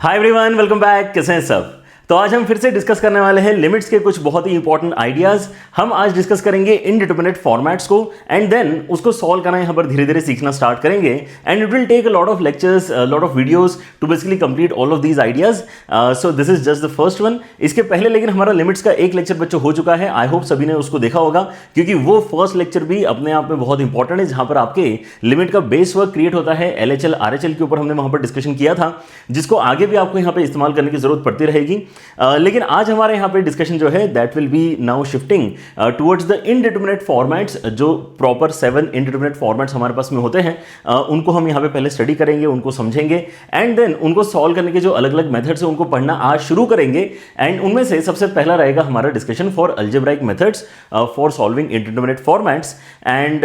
Hi everyone, welcome back. कैसे हैं सब? तो आज हम फिर से डिस्कस करने वाले हैं लिमिट्स के कुछ बहुत ही इंपॉर्टेंट आइडियाज। हम आज डिस्कस करेंगे इनडिटरमिनेट फॉर्मेट्स को एंड देन उसको सॉल्व करना यहाँ पर धीरे धीरे सीखना स्टार्ट करेंगे and it will take a lot of lectures, lot of videos to basically complete all of these ideas. So this is just the first one. इसके पहले लेकिन हमारा लिमिट्स का एक लेक्चर बच्चों हो चुका है। आई होप सभी ने उसको देखा होगा क्योंकि वो फर्स्ट लेक्चर भी अपने आप में बहुत इंपॉर्टेंट है, जहां पर आपके लिमिट का बेस वर्क क्रिएट होता है LHL RHL के ऊपर हमने वहां पर डिस्कशन किया था, जिसको आगे भी आपको यहाँ पे इस्तेमाल करने की जरूरत पड़ती रहेगी। लेकिन आज हमारे यहाँ पे डिस्कशन जो है that will be now shifting towards the indeterminate formats. जो प्रॉपर 7 इनडिटरमिनेट फॉर्मेट्स हमारे पास में होते हैं उनको हम यहाँ पे पहले स्टडी करेंगे, उनको समझेंगे एंड देन उनको सॉल्व करने के जो अलग अलग मेथड्स हैं उनको पढ़ना आज शुरू करेंगे। एंड उनमें से सबसे पहला रहेगा हमारा discussion for algebraic methods for solving indeterminate formats. And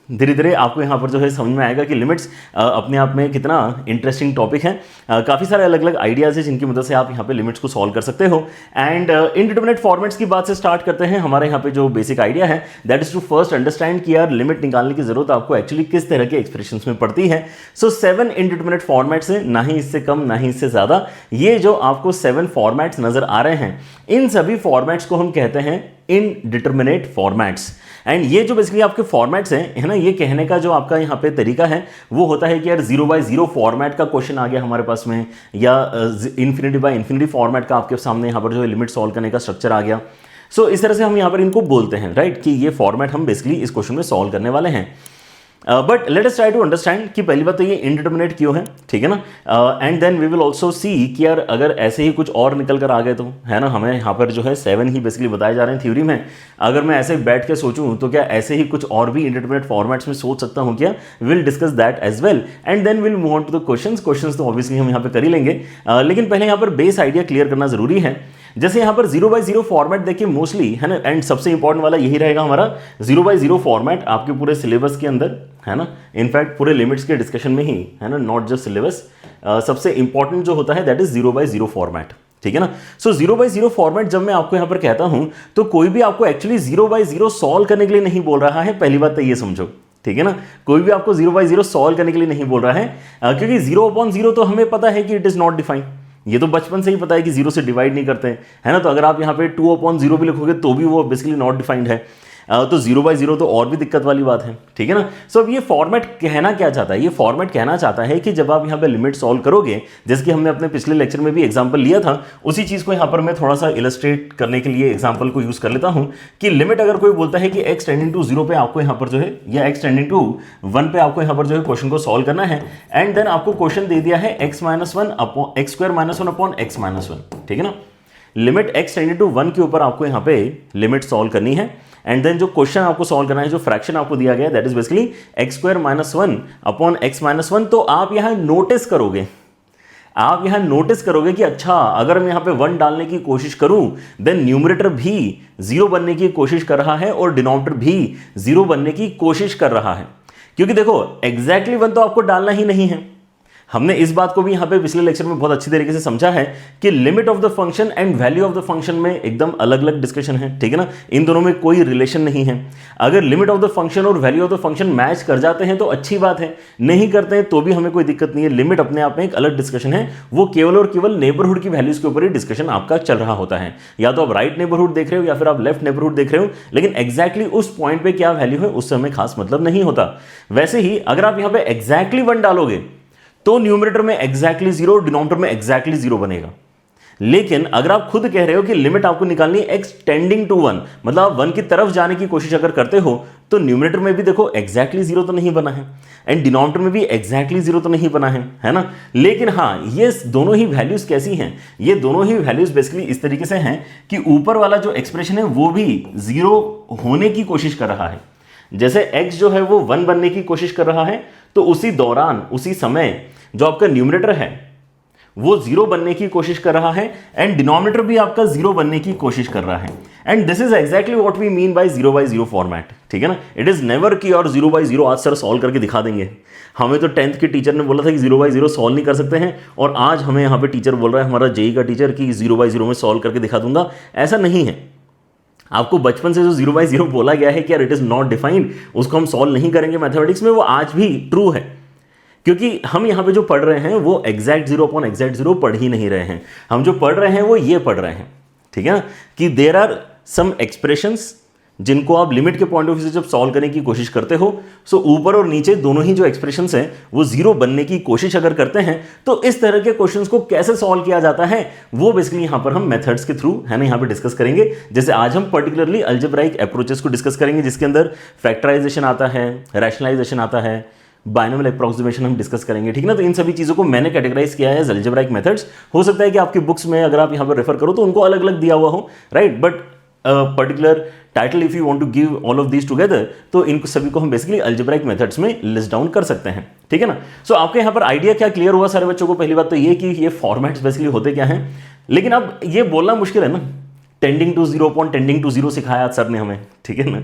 धीरे धीरे आपको यहाँ पर जो है समझ में आएगा कि लिमिट्स अपने आप में कितना इंटरेस्टिंग टॉपिक है। काफ़ी सारे अलग अलग आइडियाज़ हैं जिनकी मदद से आप यहाँ पे लिमिट्स को सॉल्व कर सकते हो। एंड इनडिटरमिनेट फॉर्मेट्स की बात से स्टार्ट करते हैं। हमारे यहाँ पे जो बेसिक आइडिया है that is to first understand कि यार लिमिट निकालने की जरूरत आपको एक्चुअली किस तरह के एक्सप्रेशंस में पड़ती है। सो 7 इनडिटरमिनेट फॉर्मेट्स हैं, ना ही इससे कम ना ही इससे ज़्यादा। ये जो आपको 7 फॉर्मेट्स नज़र आ रहे हैं इन सभी फॉर्मेट्स को हम कहते हैं इनडिटरमिनेट फॉर्मेट्स। एंड ये जो बेसिकली आपके फॉर्मेट्स हैं, है ना, ये कहने का जो आपका यहाँ पे तरीका है वो होता है कि यार 0/0 फॉर्मेट का क्वेश्चन आ गया हमारे पास में, या इन्फिनिटी बाय इन्फिनिटी फॉर्मेट का आपके सामने यहाँ पर जो है लिमिट सॉल्व करने का स्ट्रक्चर आ गया। सो इस तरह से हम यहाँ पर इनको बोलते हैं, राइट, कि ये फॉर्मेट हम बेसिकली इस क्वेश्चन में सॉल्व करने वाले हैं। But let us try to understand कि पहली बात तो ये इनडिटरमिनेट क्यों है, ठीक है ना। And then we will also see कि यार अगर ऐसे ही कुछ और निकल कर आ गए तो, है ना, हमें यहाँ पर जो है 7 ही बेसिकली बताए जा रहे हैं थ्योरी में। अगर मैं ऐसे बैठ के सोचूं तो क्या ऐसे ही कुछ और भी इनडिटरमिनेट फॉर्मेट्स में सोच सकता हूँ क्या? Will discuss that as well and then will move on to the questions तो ऑब्वियसली हम यहाँ पे कर ही लेंगे। लेकिन पहले यहाँ पर बेस आइडिया क्लियर करना जरूरी है। जैसे यहाँ पर 0/0 फॉर्मेट देखिए मोस्टली, है ना, एंड सबसे इंपॉर्टेंट वाला यही रहेगा हमारा 0/0 फॉर्मेट आपके पूरे सिलेबस के अंदर, है ना, इनफैक्ट पूरे लिमिट्स के डिस्कशन में ही, है ना, नॉट जस्ट सिलेबस। सबसे इंपॉर्टेंट जो होता है दैट इज 0/0 फॉर्मेट, ठीक है ना। सो 0/0 फॉर्मेट जब मैं आपको यहाँ पर कहता हूँ तो कोई भी आपको एक्चुअली 0/0 सॉल्व करने के लिए नहीं बोल रहा है, पहली बात तो ये समझो, ठीक है ना। कोई भी आपको 0/0 सॉल्व करने के लिए नहीं बोल रहा है क्योंकि 0/0 तो हमें पता है कि इट इज नॉट डिफाइंड। ये तो बचपन से ही पता है कि 0 से डिवाइड नहीं करते हैं, है ना। तो अगर आप यहाँ पे 2/0 भी लिखोगे तो भी वो बेसिकली नॉट डिफाइंड है। तो 0/0 तो और भी दिक्कत वाली बात है, ठीक है ना। सो अब ये फॉर्मेट कहना क्या चाहता है? ये फॉर्मेट कहना चाहता है कि जब आप यहाँ पे लिमिट सॉल्व करोगे, जैसे कि हमने अपने पिछले लेक्चर में भी एग्जांपल लिया था, उसी चीज़ को यहाँ पर मैं थोड़ा सा इलस्ट्रेट करने के लिए एग्जांपल को यूज़ कर लेता हूँ कि लिमिट अगर कोई बोलता है कि x टेंडिंग टू 0 पे आपको यहाँ पर जो है, या x टेंडिंग टू 1 पे आपको यहाँ पर जो है क्वेश्चन को सॉल्व करना है एंड देन आपको क्वेश्चन दे दिया है x-1/(x²-1/(x-1), ठीक है ना। लिमिट x टेंडिंग टू 1 के ऊपर आपको यहाँ पे लिमिट सॉल्व करनी है एंड देन जो क्वेश्चन आपको सॉल्व करना है, जो फ्रैक्शन आपको दिया गया है दैट इज बेसिकली x²-1/(x-1). तो आप यहाँ नोटिस करोगे कि अच्छा, अगर मैं यहाँ पे 1 डालने की कोशिश करूं देन न्यूमरेटर भी 0 बनने की कोशिश कर रहा है और डिनोमिनेटर भी 0 बनने की कोशिश कर रहा है। क्योंकि देखो एग्जैक्टली 1 तो आपको डालना ही नहीं है। हमने इस बात को भी यहाँ पे पिछले लेक्चर में बहुत अच्छी तरीके से समझा है कि limit of the function and value of the function में एकदम अलग अलग डिस्कशन है, ठीक है ना। इन दोनों में कोई रिलेशन नहीं है। अगर लिमिट ऑफ द फंक्शन और value of the function match कर जाते हैं तो अच्छी बात है, नहीं करते हैं तो भी हमें कोई दिक्कत नहीं है। लिमिट अपने आप में एक अलग डिस्कशन है, वो केवल और केवल नेबरहुड की वैल्यूज के ऊपर ही डिस्कशन आपका चल रहा होता है। या तो आप राइट नेबरहुड देख रहे हो या फिर आप लेफ्ट नेबरहुड देख रहे हो, लेकिन एग्जैक्टली उस पॉइंट पे क्या वैल्यू है उससे हमें खास मतलब नहीं होता। वैसे ही अगर आप यहाँ पे एग्जैक्टली 1 डालोगे तो न्यूमरेटर में एग्जैक्टली 0, डिनोमिनेटर में एग्जैक्टली 0 बनेगा। लेकिन अगर आप खुद कह रहे हो कि लिमिट आपको निकालनी है x टेंडिंग टू 1, मतलब आप 1 की तरफ जाने की कोशिश अगर करते हो तो न्यूमरेटर में भी देखो एग्जैक्टली 0 तो नहीं बना है एंड डिनोमिनेटर में भी एग्जैक्टली 0 तो नहीं बना है ना। लेकिन हाँ, ये दोनों ही वैल्यूज कैसी हैं? ये दोनों ही वैल्यूज बेसिकली इस तरीके से हैं कि ऊपर वाला जो एक्सप्रेशन है वो भी 0 होने की कोशिश कर रहा है। जैसे x जो है वो 1 बनने की कोशिश कर रहा है, तो उसी दौरान उसी समय जो आपका न्यूमरेटर है वो 0 बनने की कोशिश कर रहा है एंड डिनोमिनेटर भी आपका 0 बनने की कोशिश कर रहा है। And this is exactly what we mean by 0/0 format, ठीक है ना। इट इज नेवर कि और 0/0 आज सर सॉल्व करके दिखा देंगे। हमें तो 10th के टीचर ने बोला था कि 0/0 सॉल्व नहीं कर सकते हैं, और आज हमें यहाँ पे टीचर बोल रहा है, हमारा जेई का टीचर, कि 0/0 में सॉल्व करके दिखा दूंगा। ऐसा नहीं है। आपको बचपन से जो 0/0 बोला गया है कि यार इट इज नॉट डिफाइंड, उसको हम सॉल्व नहीं करेंगे मैथमेटिक्स में, वो आज भी ट्रू है। क्योंकि हम यहाँ पे जो पढ़ रहे हैं वो exact zero upon exact zero पढ़ ही नहीं रहे हैं, हम जो पढ़ रहे हैं वो ये पढ़ रहे हैं, ठीक है ना, कि देयर आर सम एक्सप्रेशंस जिनको आप लिमिट के पॉइंट ऑफ व्यू से जब सॉल्व करने की कोशिश करते हो, सो ऊपर और नीचे दोनों ही जो एक्सप्रेशंस हैं वो जीरो बनने की कोशिश अगर करते हैं, तो इस तरह के क्वेश्चंस को कैसे सॉल्व किया जाता है वो बेसिकली यहां पर हम मेथड्स के थ्रू है ना यहां पे डिस्कस करेंगे। जैसे आज हम पर्टिकुलरली अलजेब्राइक अप्रोचेस को डिस्कस करेंगे, जिसके अंदर फैक्टराइजेशन आता है, रैशनलाइजेशन आता है, बाइनोमियल अप्रॉक्सिमेशन हम डिस्कस करेंगे, ठीक है ना। तो इन सभी चीज़ों को मैंने कैटेगराइज किया है एज अलजेब्राइक मेथड्स। हो सकता है कि आपकी बुक्स में अगर आप यहाँ पर रेफर करो तो उनको अलग अलग दिया हुआ हो, right, but particular title if you want to give all of these together, तो इनको सभी को हम बेसिकली अलजेब्राइक मेथड्स में लिस्ट डाउन कर सकते हैं, ठीक है ना। सो आपके यहाँ पर आइडिया क्या क्लियर हुआ सारे बच्चों को? पहली बात तो ये कि ये फॉर्मेट्स बेसिकली होते क्या हैं, लेकिन अब ये बोलना मुश्किल है ना, tending to zero upon tending to zero सिखाया सर ने हमें, ठीक है ना।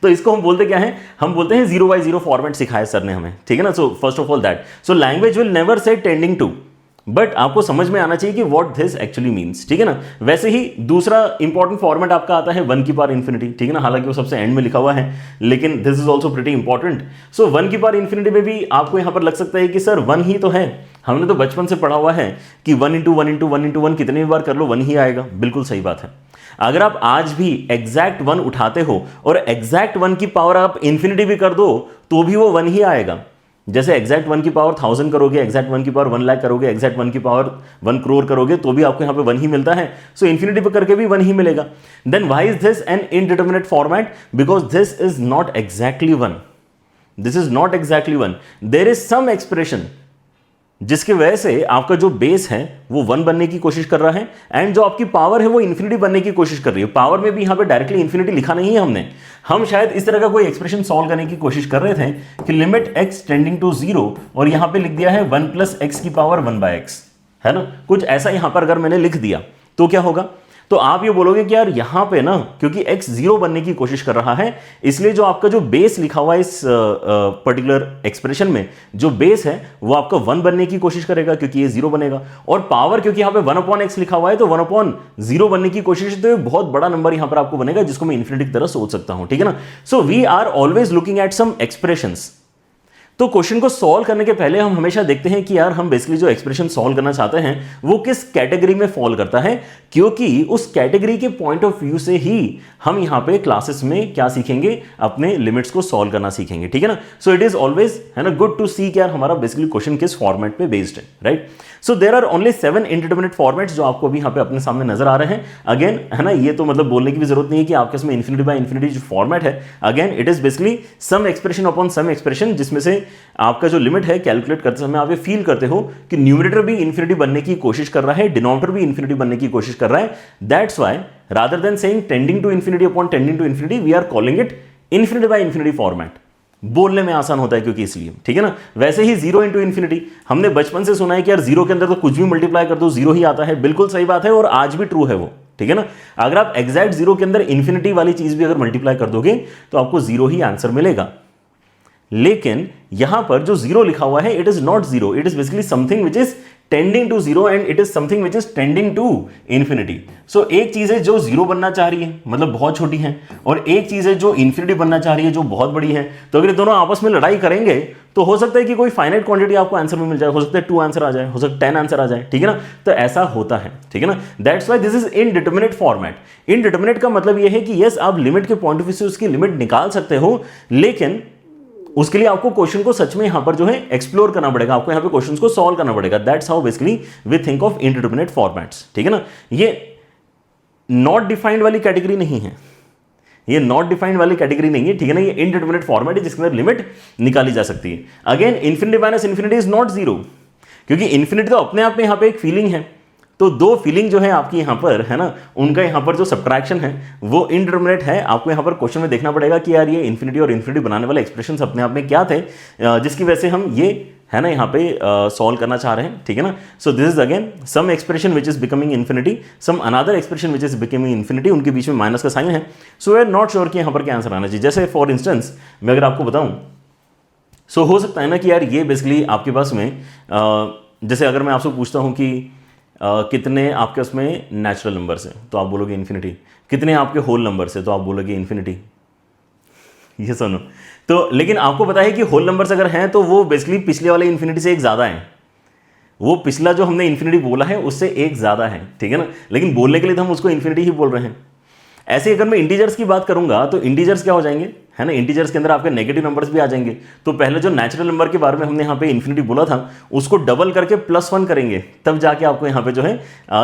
तो इसको हम बोलते क्या है, हम बोलते हैं 0/0 फॉर्मेट सिखाया सर ने हमें, ठीक है ना। So first of all that, so language will never say tending to, but आपको समझ में आना चाहिए कि व्हाट दिस एक्चुअली मीन्स, ठीक है ना। वैसे ही दूसरा इंपॉर्टेंट फॉर्मेट आपका आता है 1 की पावर इन्फिनिटी, ठीक है ना, हालांकि वो सबसे एंड में लिखा हुआ है, लेकिन this is also pretty important. So 1 की पावर इन्फिनिटी में भी आपको यहां पर लग सकता है कि सर 1 ही तो है, हमने तो बचपन से पढ़ा हुआ है कि 1 × 1 × 1 × 1 कितने भी बार कर लो 1 ही आएगा। बिल्कुल सही बात है। अगर आप आज भी एग्जैक्ट 1 उठाते हो और एग्जैक्ट 1 की पावर आप इन्फिनिटी भी कर दो तो भी वो 1 ही आएगा। जैसे एग्जैक्ट 1 की पावर 1000 करोगे, एग्जैक्ट 1 की पावर 1 लाख करोगे, एग्जैक्ट 1 की पावर 1 करोड़ करोगे तो भी आपको यहाँ पे 1 ही मिलता है। सो इन्फिनिटी पे करके भी 1 ही मिलेगा। Then why is this an indeterminate format? Because this is not exactly 1, this is not exactly 1, there is some expression जिसकी वजह से आपका जो बेस है वो 1 बनने की कोशिश कर रहा है, एंड जो आपकी पावर है वो इन्फिनिटी बनने की कोशिश कर रही है। पावर में भी यहां पे डायरेक्टली इन्फिनिटी लिखा नहीं है हमने, हम शायद इस तरह का कोई एक्सप्रेशन सॉल्व करने की कोशिश कर रहे थे कि लिमिट x टेंडिंग टू 0, और यहां पे लिख दिया है 1 + x की पावर 1/x, है ना, कुछ ऐसा यहां पर अगर मैंने लिख दिया तो क्या होगा? तो आप ये बोलोगे कि यार यहां पे ना क्योंकि x 0 बनने की कोशिश कर रहा है, इसलिए जो आपका जो बेस लिखा हुआ है इस पर्टिकुलर एक्सप्रेशन में, जो बेस है वो आपका 1 बनने की कोशिश करेगा क्योंकि ये 0 बनेगा, और पावर क्योंकि यहां पे 1/x लिखा हुआ है तो 1/0 बनने की कोशिश, तो बहुत बड़ा नंबर यहां पर आपको बनेगा जिसको मैं इन्फिनिटी की तरह सोच सकता हूं, ठीक है ना। So we are always looking at some expressions. तो क्वेश्चन को सॉल्व करने के पहले हम हमेशा देखते हैं कि यार हम बेसिकली जो एक्सप्रेशन सॉल्व करना चाहते हैं वो किस कैटेगरी में फॉल करता है, क्योंकि उस कैटेगरी के पॉइंट ऑफ व्यू से ही हम यहां पे क्लासेस में क्या सीखेंगे, अपने लिमिट्स को सॉल्व करना सीखेंगे, ठीक है ना। सो इट इज ऑलवेज है ना गुड टू सी कि यार हमारा बेसिकली क्वेश्चन किस फॉर्मेट पे बेस्ड है, right. So there are only 7 indeterminate formats जो आपको अभी यहां पे अपने सामने नजर आ रहे हैं। अगेन है ना, ये तो मतलब बोलने की भी जरूरत नहीं है कि आपके इसमें इन्फिनिटी बाय इन्फिनिटी जो फॉर्मेट है, again it is basically some expression upon some expression, जिसमें से आपका जो लिमिट है कैलकुलेट करते समय आप ये फील करते हो कि न्यूमरेटर भी इन्फिनिटी बनने की कोशिश कर रहा है, डिनोमिनेटर भी इन्फिनिटी बनने की कोशिश कर रहा है। That's why rather than saying tending to infinity upon tending to infinity, we are calling it infinity by infinity format. बोलने में आसान होता है क्योंकि इसलिए, ठीक है ना। वैसे ही 0 × इन्फिनिटी हमने बचपन से सुना है कि यार 0 के अंदर तो कुछ भी मल्टीप्लाई कर दो 0 ही आता है। बिल्कुल सही बात है और आज भी ट्रू है वो, ठीक है ना। अगर आप एग्जैक्ट 0 के अंदर इन्फिनिटी वाली चीज भी अगर मल्टीप्लाई कर दोगे तो आपको 0 ही आंसर मिलेगा। लेकिन यहां पर जो 0 लिखा हुआ है it is not 0, it is basically something which is tending to 0 and it is something which is tending to infinity. So एक चीज है जो 0 बनना चाह रही है, मतलब बहुत छोटी है, और एक चीज है जो इन्फिनिटी बनना चाह रही है जो बहुत बड़ी है। तो अगर ये दोनों आपस में लड़ाई करेंगे तो हो सकता है कि कोई फाइनाइट क्वांटिटी आपको आंसर में मिल जाए, हो सकता है 2 आंसर आ जाए, हो सकता है 10 आंसर आ जाए, ठीक है ना। तो ऐसा होता है, ठीक है ना। That's why this is indeterminate format. Indeterminate का मतलब यह है कि यस आप लिमिट के पॉइंट ऑफ व्यू से उसकी लिमिट निकाल सकते हो, लेकिन उसके लिए आपको क्वेश्चन को सच में यहां पर जो है एक्सप्लोर करना पड़ेगा, आपको यहां पे क्वेश्चंस को सॉल्व करना पड़ेगा। That's how basically we think of indeterminate formats, ठीक है ना। ये नॉट डिफाइंड वाली कैटेगरी नहीं है, ये नॉट डिफाइंड वाली कैटेगरी नहीं है, ठीक है ना। ये इनडिटरमिनेट फॉर्मेट है जिसके अंदर लिमिट निकाली जा सकती है। Again infinity minus infinity is not 0, क्योंकि इन्फिनिटी तो अपने आप में यहां पे एक फीलिंग है, तो 2 फीलिंग जो है आपकी यहां पर है ना, उनका यहां पर जो सब्ट्रैक्शन है वो इनडिटरमिनेट है। आपको यहां पर क्वेश्चन में देखना पड़ेगा कि यार ये इन्फिनिटी और इन्फिनिटी बनाने वाले एक्सप्रेशंस अपने आप में क्या थे, जिसकी वजह से हम ये है ना यहां पे सॉल्व करना चाह रहे हैं, ठीक है ना। So this is again some expression which is becoming infinity, some another expression which is becoming infinity, उनके बीच में माइनस का साइन है। So we are not sure कि यहां पर क्या आंसर आना चाहिए। जैसे फॉर इंस्टेंस मैं अगर आपको बताऊं, सो हो सकता है ना कि यार ये बेसिकली आपके पास में जैसे अगर मैं आपसे पूछता हूं कि कितने आपके उसमें नेचुरल नंबर्स हैं तो आप बोलोगे इन्फिनिटी, कितने आपके होल नंबर्स हैं तो आप बोलोगे इन्फिनिटी, ये सुनो, तो लेकिन आपको पता है कि होल नंबर्स अगर हैं तो वो बेसिकली पिछले वाले इन्फिनिटी से एक ज़्यादा है, वो पिछला जो हमने इन्फिनिटी बोला है उससे एक ज़्यादा है, ठीक है ना, लेकिन बोलने के लिए तो हम उसको इन्फिनिटी ही बोल रहे हैं। ऐसे अगर मैं इंटीजर्स की बात करूंगा तो इंटीजर्स क्या हो जाएंगे, है ना, इंटीजर्स के अंदर आपके नेगेटिव नंबर्स भी आ जाएंगे। तो पहले जो नेचुरल नंबर के बारे में हमने यहाँ पे इन्फिनिटी बोला था उसको डबल करके +1 करेंगे, तब जाके आपको यहाँ पे जो है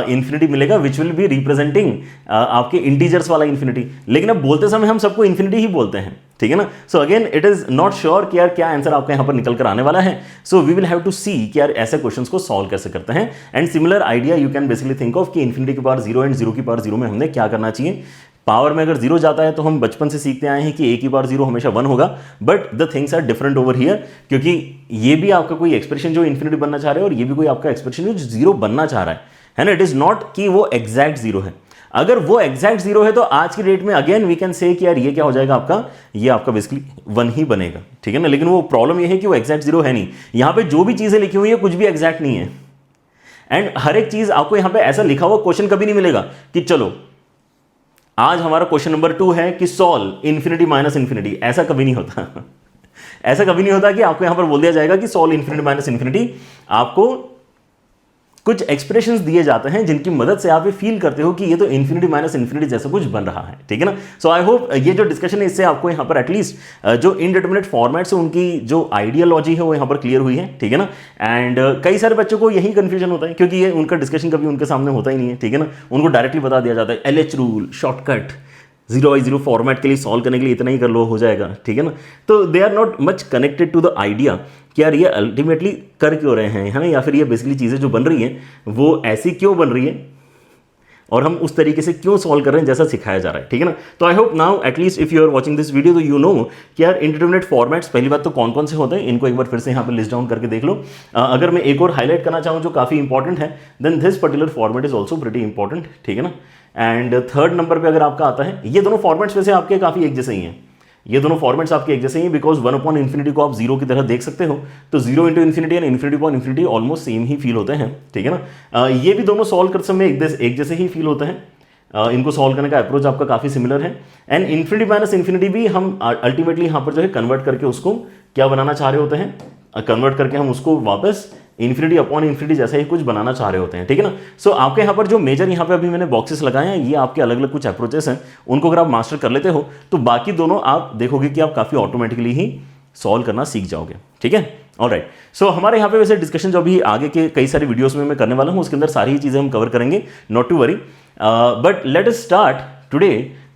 इन्फिनिटी मिलेगा, विच विल बी रिप्रेजेंटिंग आपके इंटीजर्स वाला इन्फिनिटी। लेकिन अब बोलते समय हम सबको इन्फिनिटी ही बोलते हैं, ठीक है ना। So again it is not sure कि यार क्या आंसर आपका यहाँ पर निकल कर आने वाला है। So we will have to see कि यार ऐसे क्वेश्चंस को सॉल्व कैसे करते हैं। And similar idea you can basically think of कि इन्फिनिटी की पावर 0 एंड 0 की पावर 0 में हमने क्या करना चाहिए। पावर में अगर 0 जाता है तो हम बचपन से सीखते आए हैं कि a की पावर 0 हमेशा 1 होगा, but the things are different over here, क्योंकि ये भी आपका कोई एक्सप्रेशन जो इन्फिनिटी बनना चाह रहा है और ये भी कोई आपका एक्सप्रेशन जो 0 बनना चाह रहा है ना। इट इज नॉट कि वो एग्जैक्ट 0 है। अगर वो एग्जैक्ट 0 है तो आज की डेट में अगेन वी कैन से कि यार ये क्या हो जाएगा आपका, ये आपका बेसिकली 1 ही बनेगा, ठीक है ना। लेकिन वो प्रॉब्लम ये है कि वो एग्जैक्ट 0 है नहीं। यहाँ पे जो भी चीजें लिखी हुई है कुछ भी एग्जैक्ट नहीं है। एंड हर एक चीज आपको यहाँ पे ऐसा लिखा हुआ क्वेश्चन कभी नहीं मिलेगा कि चलो आज हमारा क्वेश्चन नंबर 2 है कि सॉल्व इन्फिनिटी माइनस इन्फिनिटी, ऐसा कभी नहीं होता। ऐसा कभी नहीं होता कि आपको यहां पर बोल दिया जाएगा कि सॉल्व इन्फिनिटी माइनस इन्फिनिटी। आपको कुछ एक्सप्रेशंस दिए जाते हैं जिनकी मदद से आप ये फील करते हो कि ये तो इन्फिनिटी माइनस इन्फिनिटी जैसा कुछ बन रहा है, ठीक है ना। सो आई होप ये जो डिस्कशन है इससे आपको यहाँ पर एटलीस्ट जो इनडिटरमिनेट फॉर्मेट से उनकी जो आइडियोलॉजी है वो यहाँ पर क्लियर हुई है, ठीक है ना। एंड कई सारे बच्चों को यही कंफ्यूजन होता है क्योंकि ये उनका डिस्कशन कभी उनके सामने होता ही नहीं है, ठीक है ना। उनको डायरेक्टली बता दिया जाता है LH रूल, शॉर्टकट, 0/0 फॉर्मेट के लिए सॉल्व करने के लिए इतना ही कर लो हो जाएगा, ठीक है ना। तो they are not much connected to the idea कि यार ये अल्टीमेटली कर क्यों रहे हैं, है ना, या फिर ये बेसिकली चीज़ें जो बन रही हैं वो ऐसी क्यों बन रही है और हम उस तरीके से क्यों सॉल्व कर रहे हैं जैसा सिखाया जा रहा है, ठीक है ना। तो I hope now at least if you are watching this video तो यू नो कि यार इंडिटरमिनेट फॉर्मेट्स पहली बात तो कौन कौन से होते हैं, इनको एक बार फिर से यहाँ पर लिस्ट डाउन करके देख लो। अगर मैं एक और हाईलाइट करना चाहूँ जो काफ़ी इंपॉर्टेंट है, then this particular format is also pretty important, ठीक है ना। एंड थर्ड नंबर पे अगर आपका आता है, ये दोनों फॉर्मेट्स वैसे आपके काफ़ी एक जैसे ही हैं, ये दोनों फॉर्मेट्स आपके एक जैसे ही हैं बिकॉज 1/∞ को आप 0 की तरह देख सकते हो, तो 0 × ∞ and ∞/∞ almost same he feel होते हैं, ठीक है ना। ये भी दोनों सॉल्व करते समय एक जैसे ही फील होते हैं। इनको सॉल्व करने का अप्रोच आपका काफ़ी सिमिलर है। एंड इन्फिनिटी माइनस इन्फिनिटी भी हम अल्टीमेटली यहाँ पर जो है कन्वर्ट करके उसको क्या बनाना चाह रहे होते हैं, कन्वर्ट करके हम उसको वापस ∞/∞ जैसा ही कुछ बनाना चाह रहे होते हैं, ठीक है ना। सो आपके यहाँ पर जो मेजर यहाँ पे अभी मैंने बॉक्सेस लगाए हैं ये आपके अलग अलग कुछ अप्रोचेस हैं, उनको अगर आप मास्टर कर लेते हो तो बाकी दोनों आप देखोगे कि आप काफ़ी ऑटोमेटिकली ही सॉल्व करना सीख जाओगे, ठीक है। ऑलराइट, सो हमारे यहाँ पे वैसे डिस्कशन जो अभी आगे के कई सारी वीडियोस में मैं करने वाला हूँ उसके अंदर सारी ही चीज़ें हम कवर करेंगे, not to worry. But let us start today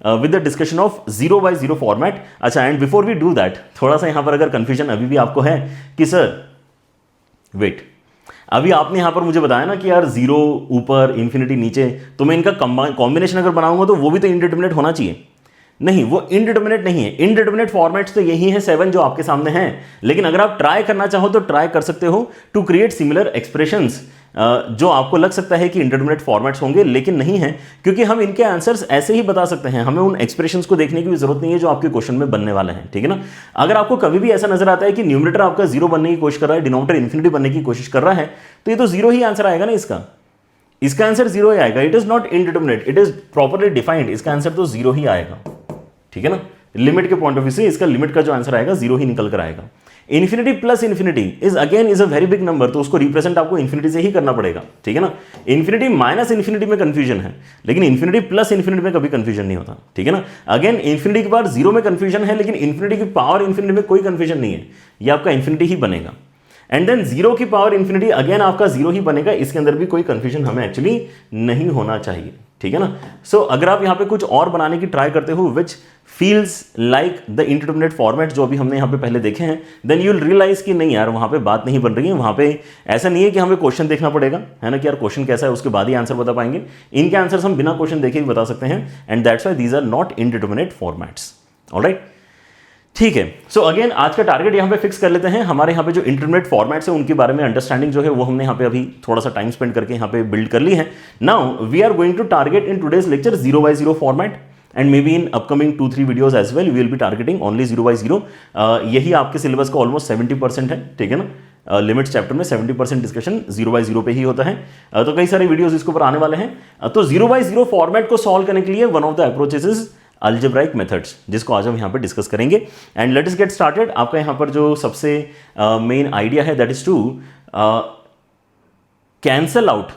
with the discussion of 0/0 format. अच्छा, and before we do that थोड़ा सा यहाँ पर अगर कन्फ्यूजन अभी भी आपको है कि सर वेट, अभी आपने यहां पर मुझे बताया ना कि यार 0 ऊपर इन्फिनिटी नीचे, तो मैं इनका कॉम्बिनेशन अगर बनाऊंगा तो वो भी तो इनडिटरमिनेट होना चाहिए। नहीं, वो इनडिटरमिनेट नहीं है। इनडिटरमिनेट फॉर्मेट्स तो यही है 7 जो आपके सामने हैं, लेकिन अगर आप ट्राई करना चाहो तो ट्राई कर सकते हो टू क्रिएट सिमिलर एक्सप्रेशंस जो आपको लग सकता है कि इंडिटरमिनेट फॉर्मेट्स होंगे, लेकिन नहीं है, क्योंकि हम इनके आंसर्स ऐसे ही बता सकते हैं। हमें उन एक्सप्रेशंस को देखने की भी जरूरत नहीं है जो आपके क्वेश्चन में बनने वाले हैं, ठीक है ना। अगर आपको कभी भी ऐसा नजर आता है कि न्यूमरेटर आपका 0 बनने की कोशिश कर रहा है, डिनोमिनेटर इन्फिनिटी बनने की कोशिश कर रहा है, तो ये तो 0 ही आंसर आएगा ना इसका आंसर 0 ही आएगा। It is not indeterminate, it is properly defined, इसका आंसर तो 0 ही आएगा, ठीक है ना। लिमिट के पॉइंट ऑफ व्यू से इसका लिमिट का जो आंसर आएगा 0 ही निकल कर आएगा। Infinity plus infinity is again is a very big number, तो उसको रिप्रेजेंट आपको इन्फिनिटी से ही करना पड़ेगा, ठीक है ना। इन्फिनिटी माइनस इन्फिनिटी में कंफ्यूजन है, लेकिन इन्फिनिटी प्लस इन्फिनिटी में कभी कंफ्यूजन नहीं होता, ठीक है ना। अगेन इन्फिनिटी की पावर 0 में कंफ्यूजन है, लेकिन इन्फिनिटी की पावर इन्फिनिटी में कोई कंफ्यूजन नहीं है, ये आपका इन्फिनिटी ही बनेगा। एंड देन 0 की पावर इन्फिनिटी अगेन आपका 0 ही बनेगा, इसके अंदर भी कोई कंफ्यूजन हमें एक्चुअली नहीं होना चाहिए, ठीक है ना। सो अगर आप यहाँ पे कुछ और बनाने की ट्राई करते हो विच feels like the indeterminate format जो अभी हमने यहाँ पे पहले देखे हैं, देन यू विल रियलाइज कि नहीं यार वहाँ पे बात नहीं बन रही है। वहाँ पे ऐसा नहीं है कि हमें क्वेश्चन देखना पड़ेगा, है ना, कि यार क्वेश्चन कैसा है उसके बाद ही आंसर बता पाएंगे। इनके आंसर्स हम बिना क्वेश्चन देखे ही बता सकते हैं, and that's why these are not indeterminate formats. Alright, ठीक है। सो अगेन आज का टारगेट यहाँ पे फिक्स कर लेते हैं। हमारे यहाँ पे जो इंटरमीडिएट फॉर्मेट्स है उनके बारे में अंडरस्टैंडिंग जो है वो हमने यहाँ पे अभी थोड़ा सा टाइम स्पेंड करके यहाँ पे बिल्ड कर ली है। Now we are going to target in today's lecture 0/0 format, and maybe in upcoming 2-3 videos as well we will be targeting only 0/0। यही आपके सिलेबस का ऑलमोस्ट 70% है, ठीक है ना। लिमिट्स चैप्टर में 70% डिस्कशन 0/0 पे ही होता है, तो कई सारे वीडियोस इसके ऊपर आने वाले हैं। तो 0/0 फॉर्मेट को सॉल्व करने के लिए one of the approaches is algebraic methods, जिसको आज हम यहाँ पर डिस्कस करेंगे। And let us get started. आपका यहाँ पर जो सबसे मेन आइडिया है that is to cancel out,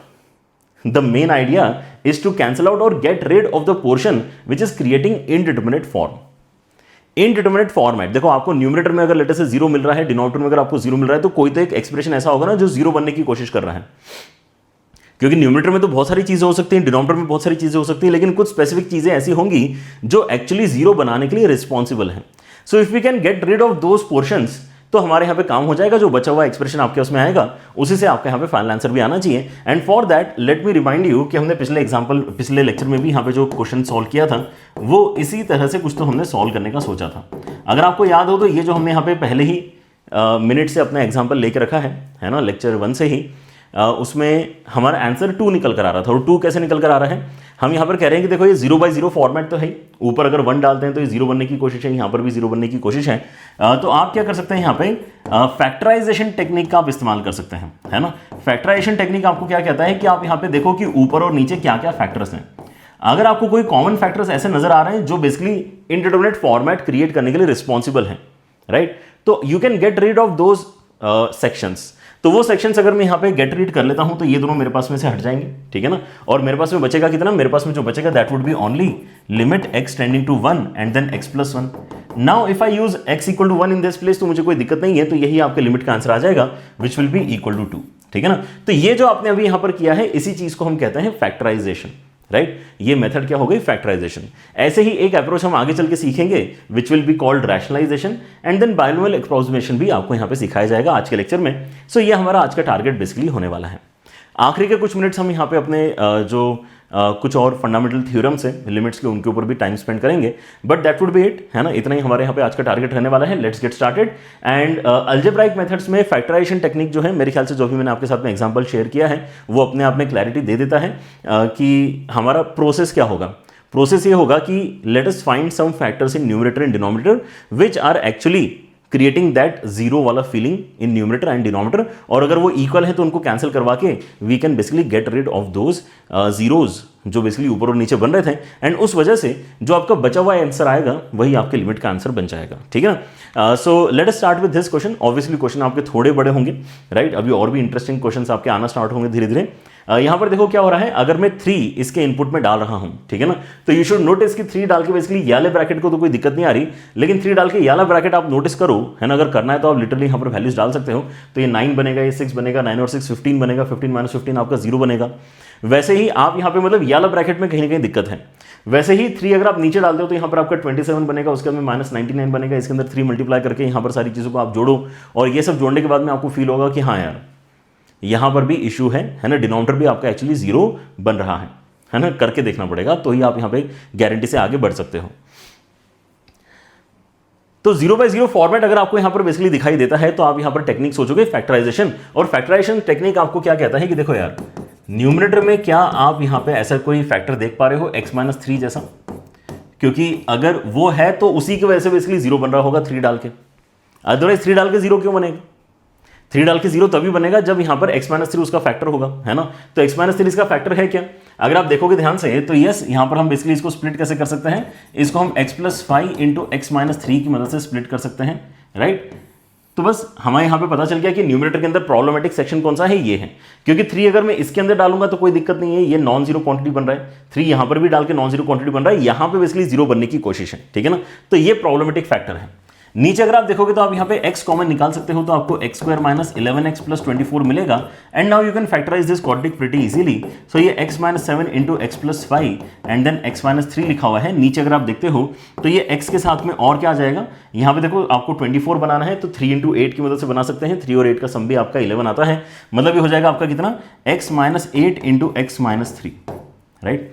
the main idea is to cancel out or get rid of the portion which is creating indeterminate form. Indeterminate format, देखो आपको numerator में अगर लेटर से जीरो मिल रहा है, डिनोमिनेटर में अगर आपको जीरो मिल रहा है, तो कोई तो एक एक्सप्रेशन ऐसा होगा ना जो जीरो बनने की कोशिश कर रहा है। क्योंकि न्यूमरेटर में तो बहुत सारी चीजें हो सकती हैं, डिनोमिनेटर में बहुत सारी चीजें हो सकती हैं, लेकिन कुछ स्पेसिफिक चीजें ऐसी होंगी जो एक्चुअली जीरो बनाने के लिए रिस्पॉन्सिबल हैं। So if we can get rid of those portions, तो हमारे यहाँ पे काम हो जाएगा। जो बचा हुआ एक्सप्रेशन आपके उसमें आएगा, उसी से आपके यहाँ पे फाइनल आंसर भी आना चाहिए। And for that let me remind you कि हमने पिछले लेक्चर में भी यहाँ पे जो क्वेश्चन सॉल्व किया था, वो इसी तरह से कुछ तो हमने सॉल्व करने का सोचा था। अगर आपको याद हो तो ये जो हमने यहाँ पे पहले ही मिनट से अपना एग्जाम्पल लेके रखा है ना, लेक्चर 1 से ही, उसमें हमारा आंसर 2 निकल कर आ रहा था। और 2 कैसे निकल कर आ रहा है, हम यहाँ पर कह रहे हैं कि देखो ये 0/0 फॉर्मेट तो है, ऊपर अगर 1 डालते हैं तो ये 0 बनने की कोशिश है, यहाँ पर भी 0 बनने की कोशिश है। तो आप क्या कर सकते हैं, यहाँ पे फैक्टराइजेशन टेक्निक का आप इस्तेमाल कर सकते हैं, है ना। फैक्टराइजेशन टेक्निक आपको क्या कहता है कि आप यहाँ पे देखो कि ऊपर और नीचे क्या क्या फैक्टर्स हैं। अगर आपको कोई कॉमन फैक्टर्स ऐसे नजर आ रहे हैं जो बेसिकली इंडिटरमिनेट फॉर्मेट क्रिएट करने के लिए रिस्पॉन्सिबल हैं, राइट, तो you can get rid of those sections. तो वो सेक्शंस अगर मैं यहाँ पे गेट रीड कर लेता हूं तो ये दोनों मेरे पास में से हट जाएंगे, ठीक है ना। और मेरे पास में बचेगा कितना, मेरे पास में जो बचेगा that would be only limit x tending to 1 and then x + 1। Now if I use x = 1 in this place, तो मुझे कोई दिक्कत नहीं है, तो यही आपके लिमिट का आंसर आ जाएगा विच विल बी = 2, ठीक है ना। तो ये जो आपने अभी यहां पर किया है, इसी चीज को हम कहते हैं फैक्टराइजेशन, राइट। ये मेथड क्या हो गई, फैक्टराइजेशन। ऐसे ही एक अप्रोच हम आगे चल के सीखेंगे which will be called rationalization and then binomial approximation भी आपको यहां पे सिखाया जाएगा आज के लेक्चर में। सो ये हमारा आज का टारगेट बेसिकली होने वाला है। आखिरी के कुछ मिनट्स हम यहाँ पे अपने जो कुछ और फंडामेंटल थ्योरम्स हैं लिमिट्स के, उनके ऊपर भी टाइम स्पेंड करेंगे, but that would B it, है ना। इतना ही हमारे यहाँ पे आज का टारगेट रहने वाला है। Let's get started. And algebraic methods में फैक्टराइजेशन टेक्निक जो है, मेरे ख्याल से जो भी मैंने आपके साथ में एग्जांपल शेयर किया है, वो अपने आप में क्लैरिटी दे देता है कि हमारा प्रोसेस क्या होगा। प्रोसेस ये होगा कि let us find some factors in numerator and denominator which are actually creating that zero वाला feeling in numerator and denominator, और अगर वो इक्वल है तो उनको कैंसिल करवा के we can basically get rid of those zeros जो बेसिकली ऊपर और नीचे बन रहे थे, एंड उस वजह से जो आपका बचा हुआ आंसर आएगा वही आपके लिमिट का आंसर बन जाएगा, ठीक है ना। So let us start with this question. Obviously question आपके थोड़े बड़े होंगे, राइट। अभी और भी इंटरेस्टिंग क्वेश्चन आपके आना स्टार्ट होंगे धीरे धीरे। यहां पर देखो क्या हो रहा है, अगर मैं 3 इसके इनपुट में डाल रहा हूं, ठीक है ना, तो यू शुड नोटिस कि 3 डाल के बेसिकली ये वाले ब्रैकेट को तो कोई दिक्कत नहीं आ रही, लेकिन 3 डाल के ये वाला ब्रैकेट आप नोटिस करो, है ना। अगर करना है तो आप लिटरली यहां पर वैल्यूज डाल सकते हो। तो ये 9 बनेगा, ये 6 बनेगा, 9 और 6 15 बनेगा, 15 - 15 आपका 0 बनेगा। वैसे ही आप यहाँ पे मतलब ये वाला ब्रैकेट में कहीं ना कहीं दिक्कत है। वैसे ही 3 अगर आप नीचे डालते हो तो यहाँ पर आपका 27 बनेगा, उसके अंदर -99 बनेगा। इसके अंदर 3 मल्टीप्लाई करके यहाँ पर सारी चीज़ों को आप जोड़ो, और ये सब जोड़ने के बाद में आपको फील होगा कि हाँ यार यहाँ पर भी इशू है ना। डिनोमिनेटर भी आपका एक्चुअली 0 बन रहा है ना। करके देखना पड़ेगा तो ही आप यहाँ पे गारंटी से आगे बढ़ सकते हो। तो 0/0 फॉर्मेट अगर आपको यहाँ पर बेसिकली दिखाई देता है तो आप यहाँ पर टेक्निक सोचोगे फैक्टराइजेशन। और फैक्टराइजेशन टेक्निक आपको क्या कहता है कि देखो यार, न्यूमरेटर में क्या आप यहाँ पे ऐसा कोई फैक्टर देख पा रहे हो x - 3 जैसा, क्योंकि अगर वो है तो उसी की वजह से बेसिकली 0 बन रहा होगा 3 डाल के। अदरवाइज 3 डाल के 0 क्यों बनेगा? 3 डाल के 0 तभी बनेगा जब यहाँ पर x - 3 उसका फैक्टर होगा, है ना। तो x - 3 इसका फैक्टर है क्या? अगर आप देखोगे ध्यान से तो यस, यहाँ पर हम बेसिकली इसको स्प्लिट कैसे कर सकते हैं, इसको हम x + 5 × x - 3 की मदद से स्प्लिट कर सकते हैं, राइट। तो बस हमें यहाँ पे पता चल गया कि न्यूमरेटर के अंदर प्रॉब्लमेटिक सेक्शन कौन सा है, ये है। क्योंकि 3 अगर मैं इसके अंदर डालूंगा तो कोई दिक्कत नहीं है, ये नॉन जीरो क्वांटिटी बन रहा है। 3 यहाँ पर भी डाल के नॉन जीरो क्वांटिटी बन रहा है, यहाँ पे बेसिकली 0 बनने की कोशिश है, ठीक है ना। तो ये प्रॉब्लमेटिक फैक्टर है। नीचे अगर आप देखोगे तो आप यहाँ पे x कॉमन निकाल सकते हो, तो आपको x² - 11x + 24 मिलेगा। And now you can factorise this quadratic pretty easily. So ये x - 7 × x + 5 and then x - 3 लिखा हुआ है। नीचे अगर आप देखते हो तो ये x के साथ में और क्या आ जाएगा, यहाँ पे देखो आपको 24 बनाना है तो 3 × 8 की मदद से बना सकते हैं। 3 और 8 का सम भी आपका 11 आता है, मतलब ये हो जाएगा आपका कितना, x - 8 × x - 3, right.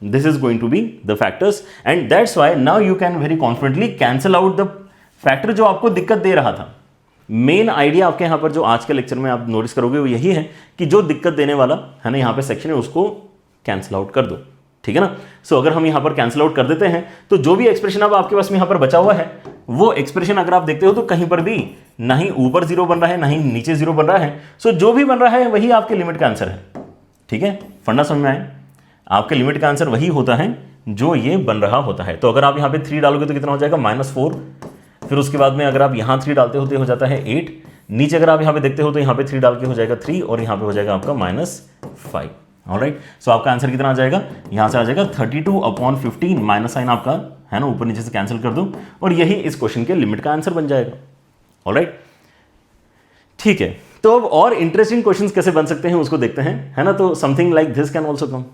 This is going to be the factors and that's why now you can very confidently cancel out the factor जो आपको दिक्कत दे रहा था। मेन आइडिया आपके यहाँ पर जो आज के लेक्चर में आप नोटिस करोगे वो यही है कि जो दिक्कत देने वाला है ना यहाँ पे सेक्शन है उसको कैंसिल आउट कर दो, ठीक है ना। सो अगर हम यहाँ पर कैंसिल आउट कर देते हैं तो जो भी एक्सप्रेशन अब आपके पास में यहाँ पर बचा हुआ है वो एक्सप्रेशन अगर आप देखते हो तो कहीं पर भी ना ही ऊपर 0 बन रहा है ना ही नीचे 0 बन रहा है। सो जो भी बन रहा है वही आपके लिमिट का आंसर है, ठीक है। फंडा समझ में आए, आपके लिमिट का आंसर वही होता है जो ये बन रहा होता है। तो अगर आप यहाँ पे 3 डालोगे तो कितना हो जाएगा -4, फिर उसके बाद में अगर आप यहाँ 3 डालते हो तो हो जाता है 8, नीचे अगर आप यहाँ पे देखते हो तो यहाँ पे 3 डाल के हो जाएगा 3 और यहाँ पे हो जाएगा आपका -5। ऑलराइट, सो आपका आंसर कितना आ जाएगा, यहाँ से आ जाएगा 32/15, माइनस साइन आपका है ना ऊपर नीचे से कैंसिल कर दो और यही इस क्वेश्चन के लिमिट का आंसर बन जाएगा। ऑलराइट, ठीक है, तो अब और इंटरेस्टिंग क्वेश्चंस कैसे बन सकते हैं उसको देखते हैं, है ना। तो something like this can also come,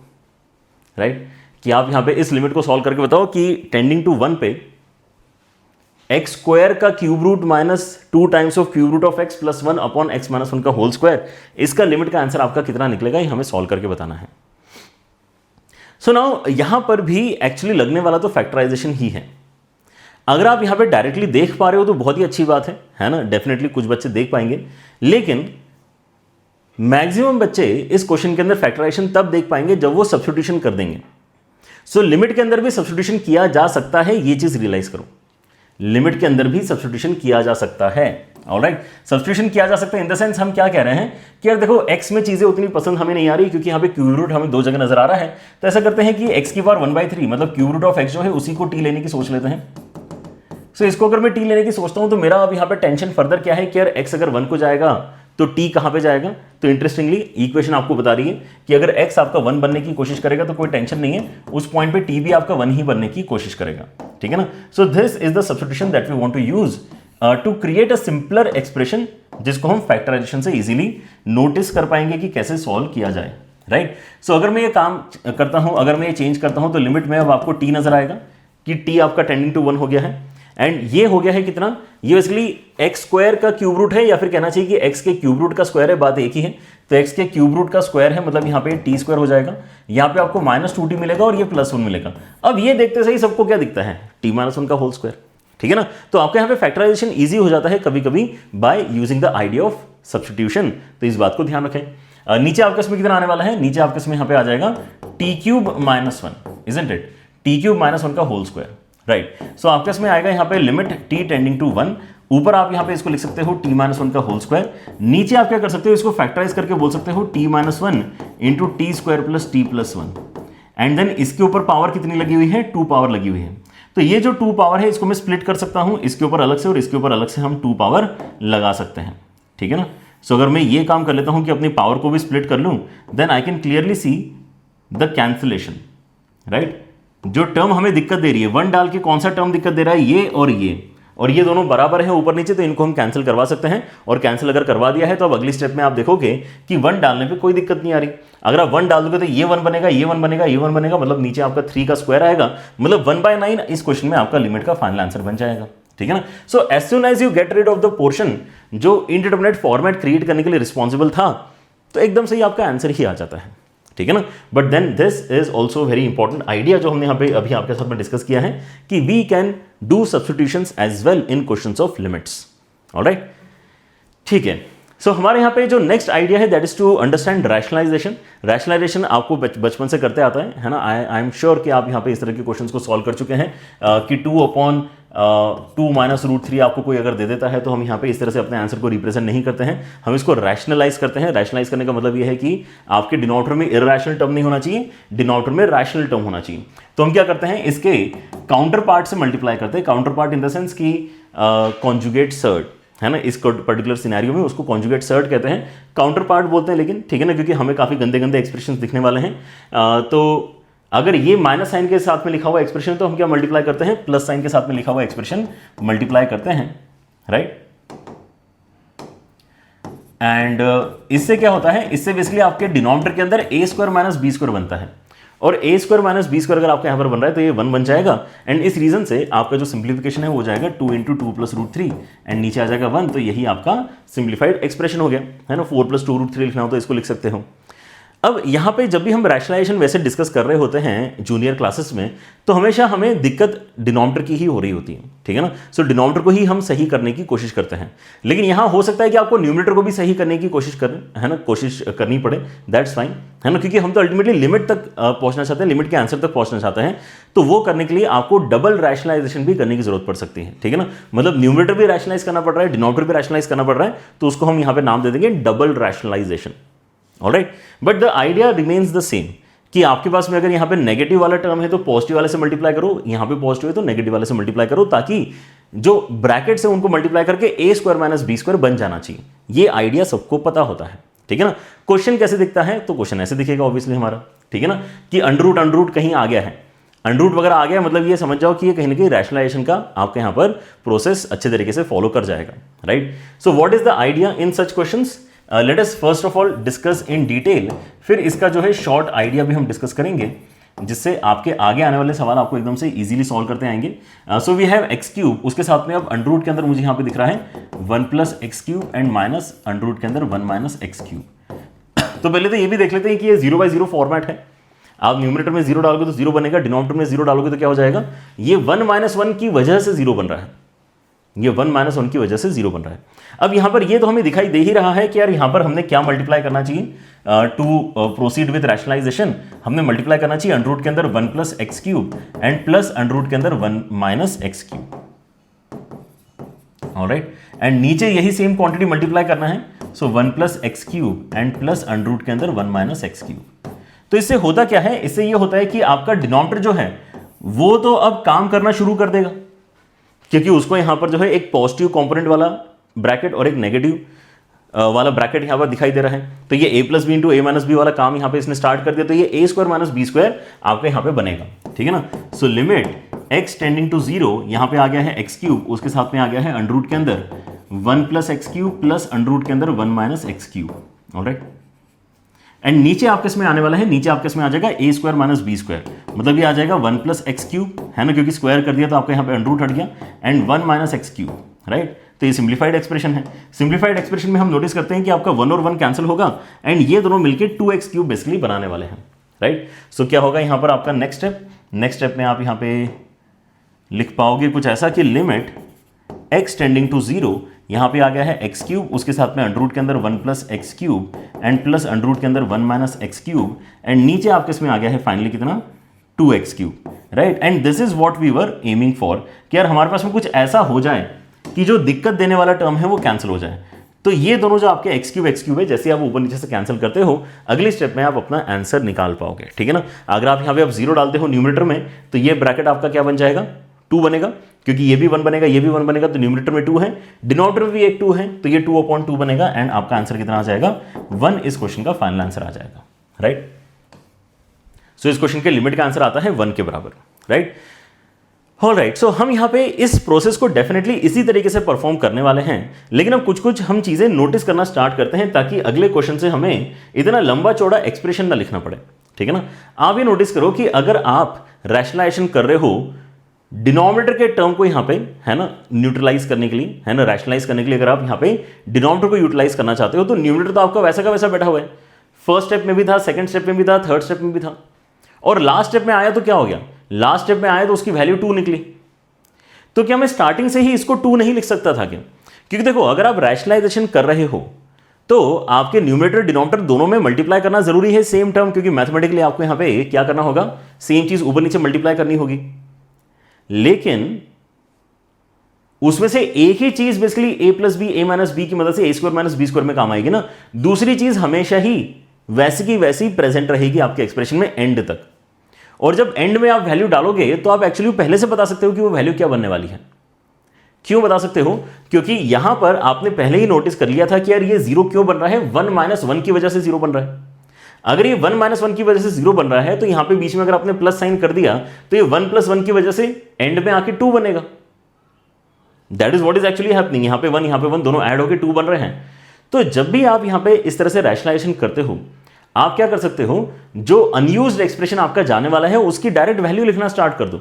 right, कि आप यहां पे इस लिमिट को सॉल्व करके बताओ कि टेंडिंग टू 1 पे एक्स स्क्वायर का cube root -2 times of cube root of x plus 1 upon x minus 1 का होल स्क्वायर, इसका लिमिट का आंसर आपका कितना निकलेगा, ये हमें सॉल्व करके बताना है। सो नाउ यहां पर भी एक्चुअली लगने वाला तो फैक्टराइजेशन ही है। अगर आप यहां पे डायरेक्टली देख पा रहे हो तो बहुत ही अच्छी बात है ना, डेफिनेटली कुछ बच्चे देख पाएंगे, लेकिन मैक्सिमम बच्चे इस क्वेश्चन के अंदर फैक्टराइजेशन तब देख पाएंगे जब वो सब्स्टिट्यूशन कर देंगे। सो लिमिट के अंदर भी सब्स्टिट्यूशन किया जा सकता है, ये चीज रियलाइज करो, लिमिट के अंदर भी सब्स्टिट्यूशन किया जा सकता है। ऑलराइट, सब्स्टिट्यूशन किया जा सकता है इन द सेंस हम क्या कह रहे हैं कि यार देखो एक्स में चीजें उतनी पसंद हमें नहीं आ रही क्योंकि यहाँ पे क्यूब रूट हमें 2 जगह नजर आ रहा है, तो ऐसा करते हैं कि एक्स की पावर 1/3 मतलब क्यूब रूट ऑफ एक्स जो है उसी को टी लेने की सोच लेते हैं। सो इसको अगर मैं टी लेने की सोचता हूं तो मेरा अब यहाँ पे टेंशन फर्दर क्या है कि यार एक्स अगर 1 को जाएगा तो टी कहां पे जाएगा। तो इंटरेस्टिंगली इक्वेशन आपको बता रही है कि अगर एक्स आपका 1 बनने की कोशिश करेगा तो कोई टेंशन नहीं है, उस पॉइंट पे टी भी आपका 1 ही बनने की कोशिश करेगा, ठीक है ना। So this is the substitution that we want to use to create a simpler expression, जिसको हम फैक्टराइजेशन से इजीली नोटिस कर पाएंगे कि कैसे सॉल्व किया जाए, राइट। सो अगर मैं ये काम करता हूं, अगर मैं ये चेंज करता हूं तो लिमिट में अब आपको टी नजर आएगा कि टी आपका टेंडिंग टू 1 हो गया है, एंड ये हो गया है कितना, ये बेसिकली एक्स स्क्वायर का क्यूब रूट है, या फिर कहना चाहिए कि एक्स के क्यूब रूट का स्क्वायर है, बात एक ही है। तो एक्स के क्यूब रूट का स्क्वायर है मतलब यहाँ पे टी स्क्वायर हो जाएगा, यहाँ पे आपको -2t मिलेगा और ये +1 मिलेगा। अब ये देखते सही सबको क्या दिखता है, t-1 का होल स्क्वायर, ठीक है ना। तो आपके यहाँ पे फैक्टराइजेशन ईजी हो जाता है कभी कभी by using the idea of substitution, तो इस बात को ध्यान रखें। नीचे आपके इसमें कितना आने वाला है, नीचे आपके इसमें यहाँ पे आ जाएगा t³ - 1, इजंट इट, t³ - 1 का होल स्क्वायर, राइट। सो आपके इसमें आएगा यहाँ पे लिमिट t टेंडिंग टू 1, ऊपर आप यहाँ पे इसको लिख सकते हो t-1 का होल स्क्वायर, नीचे आप क्या कर सकते हो इसको फैक्टराइज करके बोल सकते हो t-1 into t square plus t+1, and then इसके ऊपर पावर कितनी लगी हुई है, 2 पावर लगी हुई है। तो ये जो 2 पावर है इसको मैं स्प्लिट कर सकता हूं, इसके ऊपर अलग से और इसके ऊपर अलग से हम 2 पावर लगा सकते हैं, ठीक है ना। सो अगर मैं ये काम कर लेता हूं कि अपनी पावर को भी स्प्लिट कर लूं, then I can clearly see the cancellation, right. जो टर्म हमें दिक्कत दे रही है 1 डाल के, कौन सा टर्म दिक्कत दे रहा है, ये और ये दोनों बराबर है ऊपर नीचे, तो इनको हम कैंसिल करवा सकते हैं। और कैंसिल अगर करवा दिया है तो अब अगली स्टेप में आप देखोगे कि 1 डालने पे कोई दिक्कत नहीं आ रही। अगर आप 1 डाल दोगे तो ये 1 बनेगा, ये 1 बनेगा, ये 1 बनेगा, मतलब नीचे आपका 3 का स्क्वायर आएगा, मतलब 1/9 इस क्वेश्चन में आपका लिमिट का फाइनल आंसर बन जाएगा, ठीक है ना। So as soon as you get rid of the portion जो इंडिटरमिनेट फॉर्मेट क्रिएट करने के लिए रिस्पॉन्सिबल था, तो एकदम से ही आपका आंसर ही आ जाता है, ठीक है ना। But then this is also very important idea जो हमने यहाँ पे अभी आपके साथ में डिस्कस किया है कि we can do substitutions as well in questions of limits, alright, ठीक है। सो हमारे यहाँ पे जो नेक्स्ट आइडिया है that is to understand rationalization. Rationalization आपको बचपन से करते आता है ना। आई एम श्योर कि आप यहाँ पे इस तरह के क्वेश्चंस को सॉल्व कर चुके हैं कि 2/2 - √3 आपको कोई अगर दे देता है तो हम यहाँ पे इस तरह से अपने आंसर को रिप्रेजेंट नहीं करते हैं, हम इसको रैशनलाइज करते हैं। रैशनलाइज करने का मतलब ये है कि आपके डिनोमिनेटर में इरैशनल टर्म नहीं होना चाहिए, डिनोमिनेटर में रैशनल टर्म होना चाहिए। तो हम क्या करते हैं, इसके काउंटर पार्ट से मल्टीप्लाई करते हैं। Counter part in the sense की कॉन्जुगेट सर्ड, है ना, इस पर्टिकुलर सिनेरियो में उसको कॉन्जुगेट सर्ड कहते हैं, काउंटर पार्ट बोलते हैं, लेकिन ठीक है ना, क्योंकि हमें काफी गंदे गंदे एक्सप्रेशंस दिखने वाले हैं। तो अगर ये माइनस साइन के साथ में लिखा हुआ एक्सप्रेशन तो हम क्या मल्टीप्लाई करते हैं, प्लस साइन के साथ में लिखा हुआ एक्सप्रेशन मल्टीप्लाई करते हैं, राइट। एंड इससे क्या होता है, इससे बेसिकली आपके डिनोमिनेटर के अंदर a² - b² बनता है, और a² - b² अगर आपका यहाँ पर बन रहा है तो ये 1 बन जाएगा। एंड इस रीजन से आपका जो सिंप्लीफिकेशन है वो हो जाएगा 2 × 2 + √3, एंड नीचे आ जाएगा 1, तो यही आपका सिंप्लीफाइड एक्सप्रेशन हो गया, है ना। 4 + 2 √3 लिखना हो तो इसको लिख सकते हो। अब यहाँ पे जब भी हम रैशनलाइजेशन वैसे डिस्कस कर रहे होते हैं जूनियर क्लासेस में, तो हमेशा हमें दिक्कत डिनोमिनेटर की ही हो रही होती है, ठीक है ना। सो डिनोमिनेटर को ही हम सही करने की कोशिश करते हैं, लेकिन यहाँ हो सकता है कि आपको न्यूमरेटर को भी सही करने की कोशिश करनी पड़े, दैट्स फाइन, है ना, क्योंकि हम तो अल्टीमेटली लिमिट तक पहुंचना चाहते हैं, लिमिट के आंसर तक पहुंचना चाहते हैं। तो वो करने के लिए आपको डबल रैशनलाइजेशन भी करने की जरूरत पड़ सकती है, ठीक है ना। मतलब न्यूमरेटर भी रैशनलाइज करना पड़ रहा है, डिनोमिनेटर भी रैशनलाइज करना पड़ रहा है, तो उसको हम यहाँ पे नाम दे देंगे double rationalization, alright. But the idea remains the same कि आपके पास में अगर यहां पे नेगेटिव वाला टर्म है तो पॉजिटिव वाले से मल्टीप्लाई करो, यहां पे पॉजिटिव है तो नेगेटिव वाले से मल्टीप्लाई करो, ताकि जो ब्रैकेट से उनको मल्टीप्लाई करके ए स्क्वायर माइनस बी स्क्वायर बन जाना चाहिए। ये आइडिया सबको पता होता है, ठीक है ना। क्वेश्चन कैसे दिखता है, तो क्वेश्चन ऐसे दिखेगा ऑब्वियसली हमारा, ठीक है ना, कि अंडर रूट कहीं आ गया है, अंडर रूट वगैरह आ गया, मतलब ये समझ जाओ कि ये कहीं ना कहीं रैशनलाइजेशन का आपके यहां पर प्रोसेस अच्छे तरीके से फॉलो कर जाएगा, right. So what is the idea in such questions, let us first of all discuss in detail, फिर इसका जो है शॉर्ट आइडिया भी हम डिस्कस करेंगे, जिससे आपके आगे आने वाले सवाल आपको एकदम से इजीली सॉल्व करते आएंगे। So we have x cube, उसके साथ में अब अंडर रूट के अंदर मुझे यहां पे दिख रहा है 1 plus x cube and minus under root के अंदर 1 माइनस एक्स क्यूब। तो पहले तो ये भी देख लेते हैं कि ये 0/0 फॉर्मेट है। आप न्यूमरेटर में 0 डालोगे तो 0 बनेगा, डिनोमिनेटर में 0 डालोगे तो क्या हो जाएगा, ये 1 माइनस 1 की वजह से 0 बन रहा है, ये 1 माइनस 1 की वजह से 0 बन रहा है। अब यहां पर ये तो हमें दिखाई दे ही रहा है कि यार यहां पर हमने क्या मल्टीप्लाई करना चाहिए, टू प्रोसीड विद रैशनलाइजेशन हमने मल्टीप्लाई करना चाहिए अंडर रूट के अंदर 1 plus x cube and plus under root के अंदर 1 minus x cube, alright, and नीचे यही सेम क्वांटिटी मल्टीप्लाई करना है, so 1 plus x cube and plus under root के अंदर 1 माइनस एक्स क्यूब। तो इससे होता क्या है, इससे ये होता है कि आपका डिनोमिनेटर जो है वो तो अब काम करना शुरू कर देगा, क्योंकि उसको यहां पर जो है एक पॉजिटिव कंपोनेंट वाला ब्रैकेट और एक नेगेटिव वाला ब्रैकेट यहां पर दिखाई दे रहा है। तो ये a plus b into a minus b वाला काम यहां पे इसने स्टार्ट कर दिया, तो ये a square minus b square आपके यहां पे बनेगा, ठीक है ना। So limit x tending to 0, यहां पे आ गया है एक्स क्यूब, उसके साथ में आ गया है अंडर रूट के अंदर 1 plus x cube plus under root के अंदर 1 minus x cube, alright. And नीचे आपके इसमें आने वाला है, नीचे आपके इसमें आ जाएगा ए स्क्वायर माइनस बी स्क्वायर, मतलब ये आ जाएगा 1 प्लस एक्स क्यूब, है ना, क्योंकि स्क्वायर कर दिया तो आपके यहाँ पे अंडर रूट हट गया, and 1 minus x cube, right. तो ये सिंप्लीफाइड एक्सप्रेशन है। सिंप्लीफाइड एक्सप्रेशन में हम नोटिस करते हैं कि आपका 1 और 1 कैंसिल होगा एंड ये दोनों मिलकर 2x क्यूब बेसिकली बनाने वाले हैं, राइट। सो क्या होगा यहाँ पर आपका नेक्स्ट स्टेप में आप यहाँ पे लिख पाओगे कुछ ऐसा कि लिमिट x टेंडिंग टू 0, यहां पे आ गया है एक्स क्यूब, उसके साथ में अंडर रूट के अंदर 1 plus x cube and plus under root के अंदर 1 माइनस एक्स क्यूब, एंड नीचे आपके इसमें आ गया है फाइनली कितना 2x cube, right. And this is what we were aiming for, कि यार हमारे पास में कुछ ऐसा हो जाए कि जो दिक्कत देने वाला टर्म है वो कैंसिल हो जाए। तो ये दोनों जो आपके एक्स क्यूब है, जैसे आप ऊपर नीचे से कैंसिल करते हो, अगले स्टेप में आप अपना आंसर निकाल पाओगे, ठीक है ना। अगर आप यहाँ पे आप 0 डालते हो न्यूमरेटर में, तो ये ब्रैकेट आपका क्या बन जाएगा, 2 बनेगा, क्योंकि ये भी 1 बनेगा, ये भी 1 बनेगा, तो न्यूमरेटर में 2 है, डिनोमिनेटर में भी एक 2 है, तो ये 2/2 बनेगा, एंड आपका आंसर कितना आ जाएगा 1, इस क्वेश्चन का फाइनल आंसर आ जाएगा, राइट। सो इस क्वेश्चन के लिमिट का आंसर आता है 1 के बराबर, राइट। ऑलराइट, सो हम यहाँ पे इस प्रोसेस को डेफिनेटली इसी तरीके से परफॉर्म करने वाले हैं, लेकिन अब कुछ कुछ हम चीजें नोटिस करना स्टार्ट करते हैं ताकि अगले क्वेश्चन से हमें इतना लंबा चौड़ा एक्सप्रेशन ना लिखना पड़े, ठीक है ना। आप ये नोटिस करो कि अगर आप रैशनलाइजेशन कर रहे हो डिनोमिनेटर के टर्म को यहाँ पे, है ना, न्यूट्रलाइज करने के लिए, है ना, रैशनलाइज करने के लिए, अगर आप यहाँ पे डिनोमिनेटर को यूटिलाइज करना चाहते हो, तो न्यूमरेटर तो आपका वैसा का वैसा बैठा हुआ है, फर्स्ट स्टेप में भी था, सेकंड स्टेप में भी था, थर्ड स्टेप में भी था, और लास्ट स्टेप में आया तो क्या हो गया, लास्ट स्टेप में आया तो उसकी वैल्यू 2 निकली। तो क्या मैं स्टार्टिंग से ही इसको 2 नहीं लिख सकता था क्या? क्योंकि देखो अगर आप रैशनलाइजेशन कर रहे हो तो आपके न्यूमरेटर डिनोमिनेटर दोनों में मल्टीप्लाई करना जरूरी है सेम टर्म, क्योंकि मैथमेटिकली आपको यहां पे क्या करना होगा, सेम चीज ऊपर नीचे मल्टीप्लाई करनी होगी। लेकिन उसमें से एक ही चीज बेसिकली ए प्लस बी, ए माइनस बी की मदद से ए स्क्वायर माइनस बी स्क्वायर में काम आएगी ना। दूसरी चीज हमेशा ही वैसी की वैसी प्रेजेंट रहेगी आपके एक्सप्रेशन में एंड तक, और जब एंड में आप वैल्यू डालोगे तो आप एक्चुअली पहले से बता सकते हो कि वो वैल्यू क्या बनने वाली है। क्यों बता सकते हो? क्योंकि यहां पर आपने पहले ही नोटिस कर लिया था कि यार ये 0 क्यों बन रहा है, 1 माइनस 1 की वजह से 0 बन रहा है। अगर ये 1 माइनस 1 की वजह से 0 बन रहा है तो यहां पे बीच में अगर आपने प्लस साइन कर दिया तो ये 1 प्लस 1 की वजह से एंड में आके 2 बनेगा। That is what is actually happening. यहां पे 1 दोनों ऐड होकर 2 बन रहे हैं। तो जब भी आप यहां पे इस तरह से रैशनलाइजेशन करते हो, आप क्या कर सकते हो, जो अनयूज्ड एक्सप्रेशन आपका जाने वाला है उसकी डायरेक्ट वैल्यू लिखना स्टार्ट कर दो।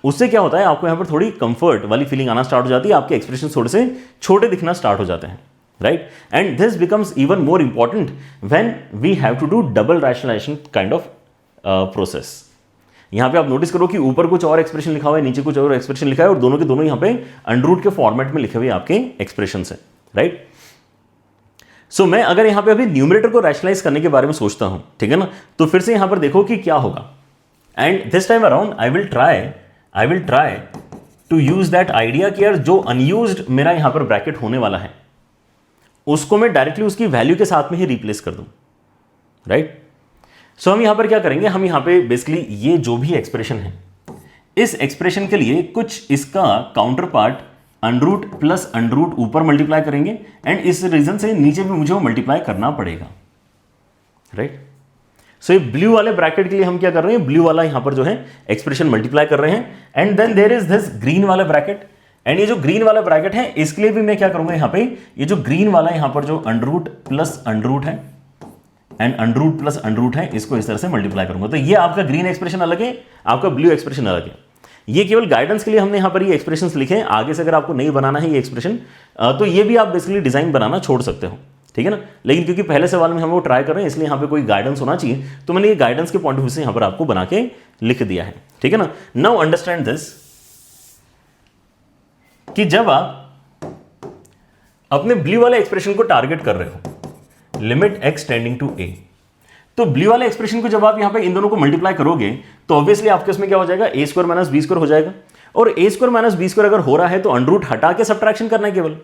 उससे क्या होता है, आपको यहां पर थोड़ी कंफर्ट वाली फीलिंग आना स्टार्ट हो जाती है, आपके एक्सप्रेशन थोड़े से छोटे दिखना स्टार्ट हो जाते हैं, right. And this becomes even more important when we have to do double rationalization kind of process. यहां पे आप नोटिस करो कि ऊपर कुछ और एक्सप्रेशन लिखा हुआ है, नीचे कुछ और एक्सप्रेशन लिखा है, और दोनों के दोनों यहां पे अंडर रूट के फॉर्मेट में लिखे हुए आपके एक्सप्रेशन है, राइट। सो मैं अगर यहां पे अभी न्यूमरेटर को रैशनलाइज करने के बारे में सोचता हूं, ठीक है ना, तो फिर से यहां पर देखो कि क्या होगा। And this time around I will try to use that idea कि यार जो अनयूज्ड मेरा यहां पर ब्रैकेट होने वाला है उसको मैं डायरेक्टली उसकी वैल्यू के साथ में ही रिप्लेस कर दूं, राइट। सो हम यहां पर क्या करेंगे, हम यहां पे बेसिकली ये जो भी एक्सप्रेशन है, इस एक्सप्रेशन के लिए कुछ इसका counter part under root plus under root ऊपर मल्टीप्लाई करेंगे एंड इस रीजन से नीचे भी मुझे वो मल्टीप्लाई करना पड़ेगा, राइट। सो ये ब्लू वाले ब्रैकेट के लिए हम क्या कर रहे हैं, ब्लू वाला यहां पर जो है एक्सप्रेशन मल्टीप्लाई कर रहे हैं and then there is this green वाला ब्रैकेट एंड ये जो ग्रीन वाला ब्रैकेट है इसके लिए भी मैं क्या करूंगा, यहां पे ये जो ग्रीन वाला यहां पर जो अंडरूट प्लस अंडरूट है एंड अंडरूट प्लस अंडरूट है, इसको इस तरह से मल्टीप्लाई करूंगा। तो ये आपका ग्रीन एक्सप्रेशन अलग है, आपका ब्लू एक्सप्रेशन अलग है। ये केवल गाइडेंस के लिए हमने यहां पर ये एक्सप्रेशंस लिखे हैं। आगे से अगर आपको नहीं बनाना है ये एक्सप्रेशन तो ये भी आप बेसिकली डिजाइन बनाना छोड़ सकते हो, ठीक है ना। लेकिन क्योंकि पहले सवाल में हम वो ट्राई कर रहे हैं इसलिए यहां पे कोई गाइडेंस होना चाहिए, तो मैंने ये गाइडेंस के पॉइंट ऑफ व्यू से यहां पर आपको बना के लिख दिया है, ठीक है ना। नाउ अंडरस्टैंड दिस कि जब आप अपने ब्लू वाले एक्सप्रेशन को टारगेट कर रहे हो, limit x tending to a, तो ब्लू वाले एक्सप्रेशन को जब आप यहां पे इन दोनों को मल्टीप्लाई करोगे तो ऑब्वियसली आपके इसमें क्या हो जाएगा, a square minus b square हो जाएगा। और a square minus b square अगर हो रहा है तो अंडरूट हटा के सब्ट्रैक्शन करना है, केवल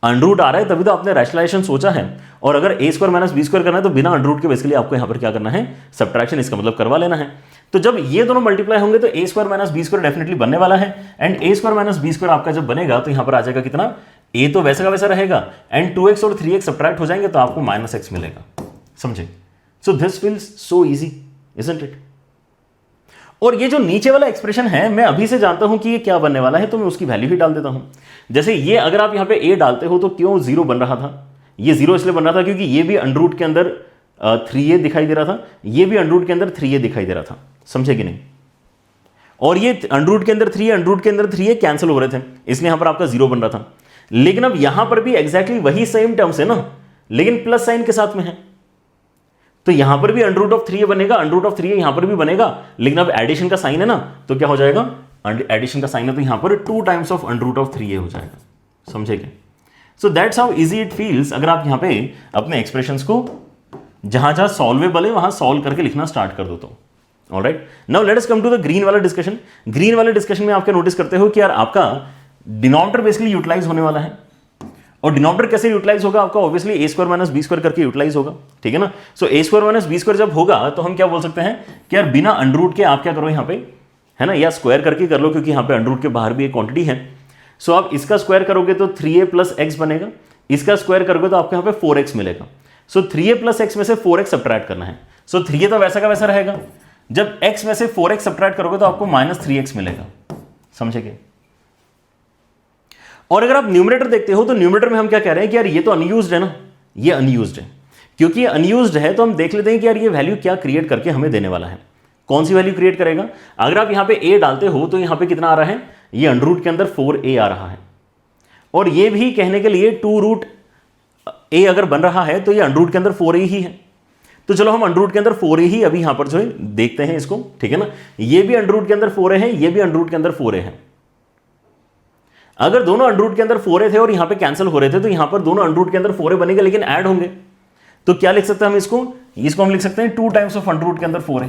अंडरूट आ रहा है तभी तो आपने रैशनलाइजेशन सोचा है। और अगर a square minus b square करना है तो बिना अंडरूट के बेसिकली आपको यहां पर क्या करना है, सब्ट्रैक्शन, इसका मतलब करवा लेना है। तो जब ये दोनों मल्टीप्लाई होंगे तो a square minus b square definitely बनने वाला है and a square minus b square आपका जब बनेगा तो यहां पर आ जाएगा कितना, a तो वैसा का वैसा रहेगा एंड 2x और 3x सब्ट्रैक्ट हो जाएंगे तो आपको माइनस x मिलेगा, समझे। So this feels so easy, isn't it. और ये जो नीचे वाला एक्सप्रेशन है मैं अभी से जानता हूं कि ये क्या बनने वाला है, तो मैं उसकी वैल्यू ही डाल देता हूं। जैसे ये अगर आप यहां पे a डालते हो तो क्यों 0 बन रहा था, ये 0 इसलिए बन रहा था क्योंकि ये भी अंडरूट के अंदर 3a दिखाई दे रहा था, ये भी अंडरूट के अंदर 3a दिखाई दे रहा था, समझे कि नहीं। और ये अंडरूट के अंदर 3a, अंडरूट के अंदर 3a कैंसिल हो रहे थे, इसलिए यहां पर आपका 0 बन रहा था। लेकिन अब यहां पर भी एग्जैक्टली वही सेम टर्म्स है ना, लेकिन प्लस साइन के साथ में है, तो यहां पर भी अंडरूट ऑफ 3a बनेगा, अंडरूट ऑफ 3a यहां पर भी बनेगा, लेकिन अब एडिशन का साइन है ना, तो क्या हो जाएगा, एडिशन का साइन है तो यहां पर 2 times of under root of 3a हो जाएगा, समझे क्या। So that's how easy it feels अगर आप यहां पे अपने एक्सप्रेशंस को जहां जहां सॉल्वेबल है वहां सॉल्व करके लिखना स्टार्ट कर दो। तो alright, now let us come to the green वाला डिस्कशन। ग्रीन वाले डिस्कशन में आप क्या नोटिस करते हो कि यार आपका डिनोमिनेटर बेसिकली यूटिलाइज होने वाला है, और डिनोमिनेटर कैसे यूटिलाइज होगा आपका, obviously a square minus b square करके यूटिलाइज होगा, ठीक है ना। So a square minus b square जब होगा तो हम क्या बोल सकते हैं कि यार बिना अंडरूट के आप क्या करो यहां पे, है ना, या स्क्वायर करके कर लो क्योंकि यहां पे अंडरूट के बाहर भी एक क्वांटिटी है। सो आप इसका स्क्वायर करोगे तो 3a प्लस x बनेगा, इसका स्क्वायर करोगे तो आपको यहां पे 4x मिलेगा। सो 3a प्लस x में से 4x सब्ट्रैक्ट करना है। सो 3a तो वैसा का वैसा रहेगा, जब x में से 4x सब्ट्रैक्ट करोगे तो आपको माइनस 3x मिलेगा, समझे क्या। और अगर आप न्यूमरेटर देखते हो तो न्यूमरेटर में हम क्या कह रहे हैं कि यार ये तो अनयूज्ड है ना, ये अनयूज्ड है। क्योंकि ये अनयूज्ड है तो हम देख लेते हैं कि यार ये वैल्यू क्या क्रिएट करके हमें देने वाला है, कौन सी वैल्यू क्रिएट करेगा। अगर आप यहां पे a डालते हो तो यहां पे कितना आ रहा है, ये अंडरूट के अंदर 4a आ रहा है, और ये भी कहने के लिए 2 रूट a अगर बन रहा है तो ये अंडरूट के अंदर 4a ही है। तो चलो हम अंडरूट के अंदर 4a ही अभी यहां पर जो है देखते हैं इसको, ठीक है ना। ये भी अंडरूट के अंदर 4a है, ये भी अंडरूट के अंदर 4a है। अगर दोनों अंडरूट के अंदर 4a थे और यहां पे कैंसिल हो रहे थे तो यहां पर दोनों अंडरूट के अंदर 4a बनेंगे लेकिन ऐड होंगे, तो क्या लिख सकते हैं हम इसको हम लिख सकते हैं 2 टाइम्स ऑफ अंडरूट के अंदर 4a।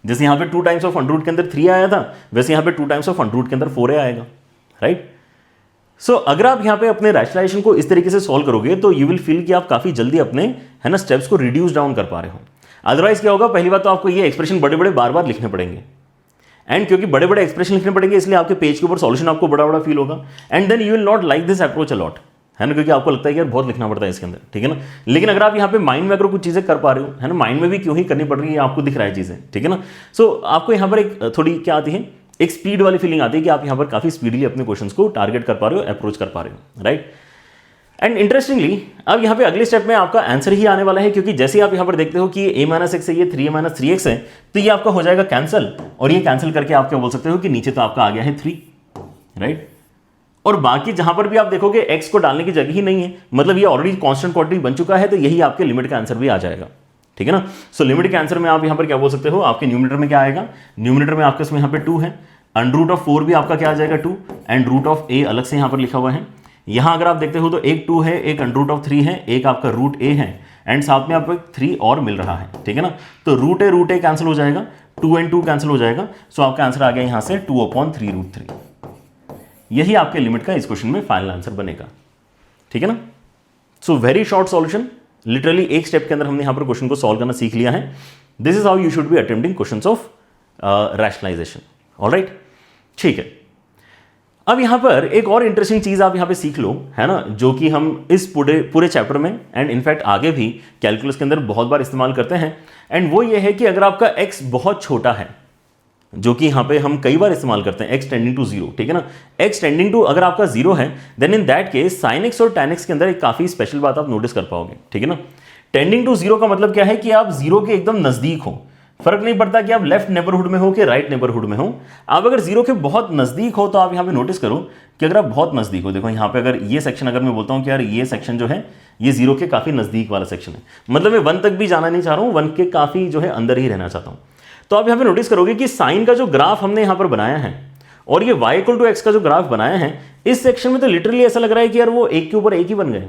जैसे यहां पे 2 टाइम्स ऑफ अंडरूट के अंदर 3 आया था, वैसे यहां पे 2 टाइम्स ऑफ अंडरूट के अंदर 4a आएगा, राइट। सो अगर आप यहां पे अपने रैशनलाइजेशन को इस तरीके से सॉल्व करोगे तो यू विल फील कि आप काफी जल्दी अपने, है ना, स्टेप्स को रिड्यूस डाउन कर पा रहे हो। अदरवाइज क्या होगा, पहली बात तो आपको ये एक्सप्रेशन बड़े बड़े बार बार लिखने पड़ेंगे, एंड क्योंकि बड़े बड़े एक्सप्रेशन लिखने पड़ेंगे इसलिए आपके पेज के ऊपर सॉल्यूशन आपको बड़ा बड़ा फील होगा, and then you will not like this approach a lot, है ना, क्योंकि आपको लगता है कि यार बहुत लिखना पड़ता है इसके अंदर, ठीक है ना। लेकिन अगर आप यहाँ पे माइंड में अगर कुछ चीजें कर पा रहे हो, है ना, माइंड में भी क्यों ही करनी पड़ रही है आपको दिख रहा है चीजें, ठीक है ना। सो आपको यहाँ पर एक थोड़ी क्या आती है, एक स्पीड वाली फीलिंग आती है कि आप यहाँ पर काफी स्पीडली अपने क्वेश्चंस को टारगेट कर पा रहे हो, अप्रोच कर पा रहे हो, राइट। एंड इंटरेस्टिंगली अब यहाँ पे अगले स्टेप में आपका आंसर ही आने वाला है, क्योंकि जैसे आप यहाँ पर देखते हो कि ये a माइनस एक्स है, ये 3a माइनस 3x है, तो ये आपका हो जाएगा कैंसिल, और ये कैंसिल करके आप क्या बोल सकते हो कि नीचे तो आपका आ गया है 3, राइट। और बाकी जहां पर भी आप देखोगे x को डालने की जगह ही नहीं है, मतलब ये ऑलरेडी कांस्टेंट क्वांटिटी बन चुका है, तो यही आपके लिमिट का आंसर भी आ जाएगा, ठीक है ना। सो लिमिट के आंसर में आप यहाँ पर क्या बोल सकते हो, आपके न्यूमरेटर में क्या आएगा, न्यूमरेटर में आपके इसमें यहाँ पे 2 है, अंडरूट ऑफ 4 भी आपका क्या आ जाएगा 2, एंड रूट ऑफ a अलग से यहाँ पर लिखा हुआ है। यहां अगर आप देखते हो तो एक 2 है, एक अंडरूट ऑफ 3 है, एक आपका रूट a है, एंड साथ में आपको 3 और मिल रहा है, ठीक है ना। तो रूट a कैंसिल हो जाएगा, 2 and 2 कैंसिल हो जाएगा, सो आपका आंसर आ गया यहां से 2/3 रूट 3। यही आपके लिमिट का इस क्वेश्चन में फाइनल आंसर बनेगा, ठीक है ना। So very short solution, literally एक स्टेप के अंदर हमने यहां पर क्वेश्चन को सॉल्व करना सीख लिया है. This is how you should be attempting questions of rationalization. Alright, ठीक है. अब यहां पर एक और इंटरेस्टिंग चीज आप यहां पे सीख लो, है ना, जो कि हम इस पूरे चैप्टर में एंड इनफैक्ट आगे भी कैलकुलस के अंदर बहुत बार इस्तेमाल करते हैं. एंड वो ये है कि अगर आपका x बहुत छोटा है, जो कि यहां पे हम कई बार इस्तेमाल करते हैं, x टेंडिंग टू जीरो, ठीक है ना. x टेंडिंग टू अगर आपका जीरो है, then in that case sin x और tan x के अंदर एक काफी स्पेशल बात आप नोटिस कर पाओगे, ठीक है ना. टेंडिंग टू जीरो का मतलब क्या है कि आप जीरो के एकदम नजदीक हो. फर्क नहीं पड़ता कि आप लेफ्ट नेबरहुड में हो कि राइट नेबरहुड में हो. आप अगर जीरो के बहुत नजदीक हो तो आप यहां पे नोटिस करो कि अगर आप बहुत नजदीक हो, देखो यहां पे अगर ये सेक्शन अगर मैं बोलता हूं कि यार ये सेक्शन जो है ये जीरो के काफी नजदीक वाला सेक्शन है, मतलब मैं वन तक भी जाना नहीं चाह रहा हूं, वन के काफी जो है अंदर ही रहना चाहता हूं. तो आप यहां पे नोटिस करोगे कि साइन का जो ग्राफ हमने यहां पर बनाया है और ये y इक्वल टू एक्स का जो ग्राफ बनाया है, इस सेक्शन में तो लिटरली ऐसा लग रहा है कि यार वो एक के ऊपर एक ही बन गए.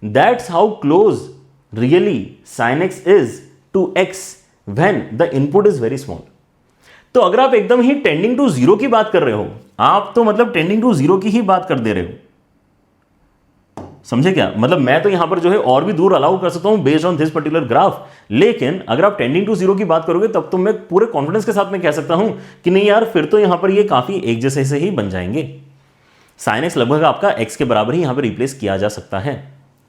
That's how close really sin x is to x when the input is very small. तो अगर आप एकदम ही टेंडिंग टू जीरो की बात कर रहे हो, आप तो मतलब टेंडिंग टू जीरो की ही बात कर दे रहे हो. समझे क्या? मतलब मैं तो यहां पर जो है और भी दूर अलाउ कर सकता हूं based on this particular graph, लेकिन अगर आप टेंडिंग टू जीरो की बात करोगे तब तो मैं पूरे कॉन्फिडेंस के साथ में कह सकता हूं कि नहीं यार, फिर तो यहां पर ये काफी एक जैसे से ही बन जाएंगे. sin x लगभग आपका x के बराबर ही यहां पर रिप्लेस किया जा सकता है,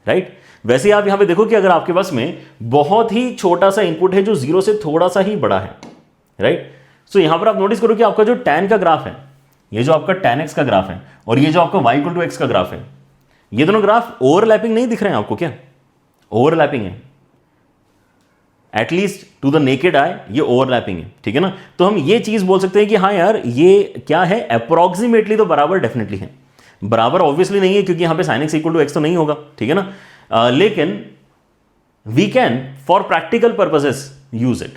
राइट. वैसे आप यहां पे देखो कि अगर आपके पास में बहुत ही छोटा सा इनपुट है जो जीरो से थोड़ा सा ही बड़ा है, राइट. सो यहां पर आप नोटिस करो कि आपका जो tan का ग्राफ है, ये जो आपका tan x का ग्राफ है और ये जो आपका y इक्वल टू x का ग्राफ है, ये दोनों ग्राफ ओवरलैपिंग नहीं दिख रहे हैं आपको? क्या ओवरलैपिंग है? At least to the naked eye ये ओवरलैपिंग है, ठीक है ना. तो हम ये चीज बोल सकते हैं कि हाँ यार ये क्या है, अप्रोक्सीमेटली तो बराबर डेफिनेटली है. बराबर ऑब्वियसली नहीं है क्योंकि यहां पे sin x equal to x तो नहीं होगा, ठीक है ना. लेकिन we can for practical purposes use it.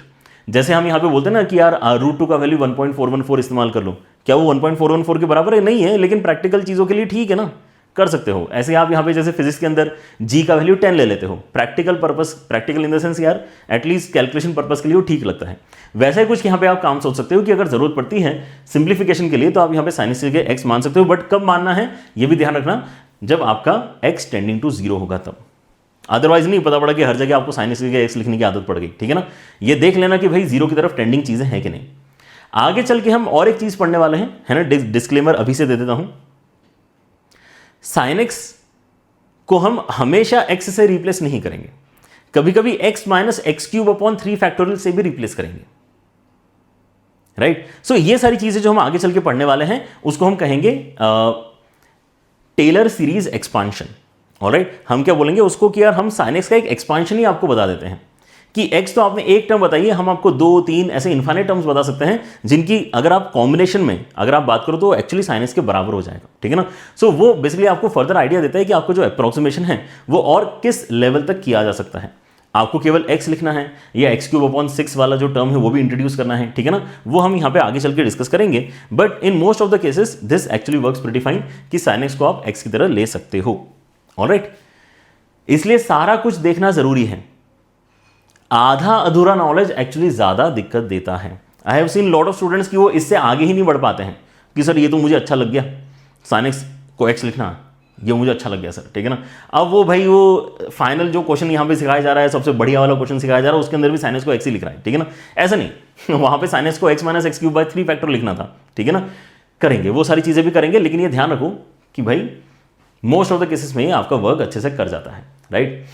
जैसे हम यहां पे बोलते हैं ना कि यार √2 का वैल्यू 1.414 इस्तेमाल कर लो, क्या वो 1.414 के बराबर है? नहीं है, लेकिन प्रैक्टिकल चीजों के लिए ठीक है ना, कर सकते हो. ऐसे आप यहां पे जैसे फिजिक्स के अंदर g का वैल्यू 10 ले लेते हो, practical purpose, practical in the sense यार एटलीस्ट कैलकुलेशन पर्पस के लिए वो ठीक लगता है. वैसे कुछ यहां पे आप काम सोच सकते हो कि अगर जरूरत पड़ती है सिंप्लीफिकेशन के लिए तो आप यहां पे sin x के x मान सकते हो, बट कब मानना है ये भी ध्यान रखना, जब आपका x टेंडिंग टू जीरो होगा तब. अदरवाइज नहीं पता पड़ा कि हर जगह आपको sin x के x लिखने की आदत पड़ गई, ठीक है ना. ये देख लेना कि भाई जीरो की तरफ टेंडिंग चीजें हैं कि नहीं. आगे चल के हम और एक चीज पढ़ने वाले हैं, है ना. डिस्क्लेमर अभी से दे देता हूं, sin x को हम हमेशा x से रिप्लेस नहीं करेंगे, कभी कभी x minus x cube upon 3 factorial से भी रिप्लेस करेंगे, राइट. सो ये सारी चीजें जो हम आगे चल के पढ़ने वाले हैं उसको हम कहेंगे टेलर सीरीज एक्सपांशन. ऑलराइट, हम क्या बोलेंगे उसको कि यार हम sin x का एक एक्सपांशन ही आपको बता देते हैं कि x तो आपने एक टर्म बताई है, हम आपको 2, 3 ऐसे इन्फाइनाइट टर्म्स बता सकते हैं जिनकी अगर आप कॉम्बिनेशन में अगर आप बात करो तो एक्चुअली sin x के बराबर हो जाएगा, ठीक है ना. सो वो बेसिकली आपको फर्दर आइडिया देता है कि आपको जो अप्रोक्सीमेशन है वो और किस लेवल तक किया जा सकता है. आपको केवल x लिखना है या x³ वाला जो टर्म है वो भी इंट्रोड्यूस करना है, ठीक है ना. वो हम यहां पे आगे चल के डिस्कस करेंगे, but in most of the cases this actually works pretty fine कि sin x को आप x की तरह ले सकते हो. ऑलराइट, इसलिए सारा कुछ देखना जरूरी है. आधा अधूरा नॉलेज एक्चुअली ज्यादा दिक्कत देता है. I have seen lot of students की वो इससे आगे ही नहीं बढ़ पाते हैं कि सर ये तो मुझे अच्छा लग गया, sin x को x लिखना ये मुझे अच्छा लग गया सर, ठीक है ना. अब वो भाई वो फाइनल जो क्वेश्चन यहाँ पे सिखाया जा रहा है, सबसे बढ़िया वाला क्वेश्चन सिखाया जा रहा है, उसके अंदर भी sin x को x ही लिख रहा है, ठीक है ना. ऐसा नहीं वहां पे sin x को x minus x cube by 3 factor लिखना था, ठीक है ना. करेंगे वो सारी चीजें भी करेंगे, लेकिन ये ध्यान रखो कि भाई मोस्ट ऑफ द केसेस में आपका वर्क अच्छे से कर जाता है, राइट.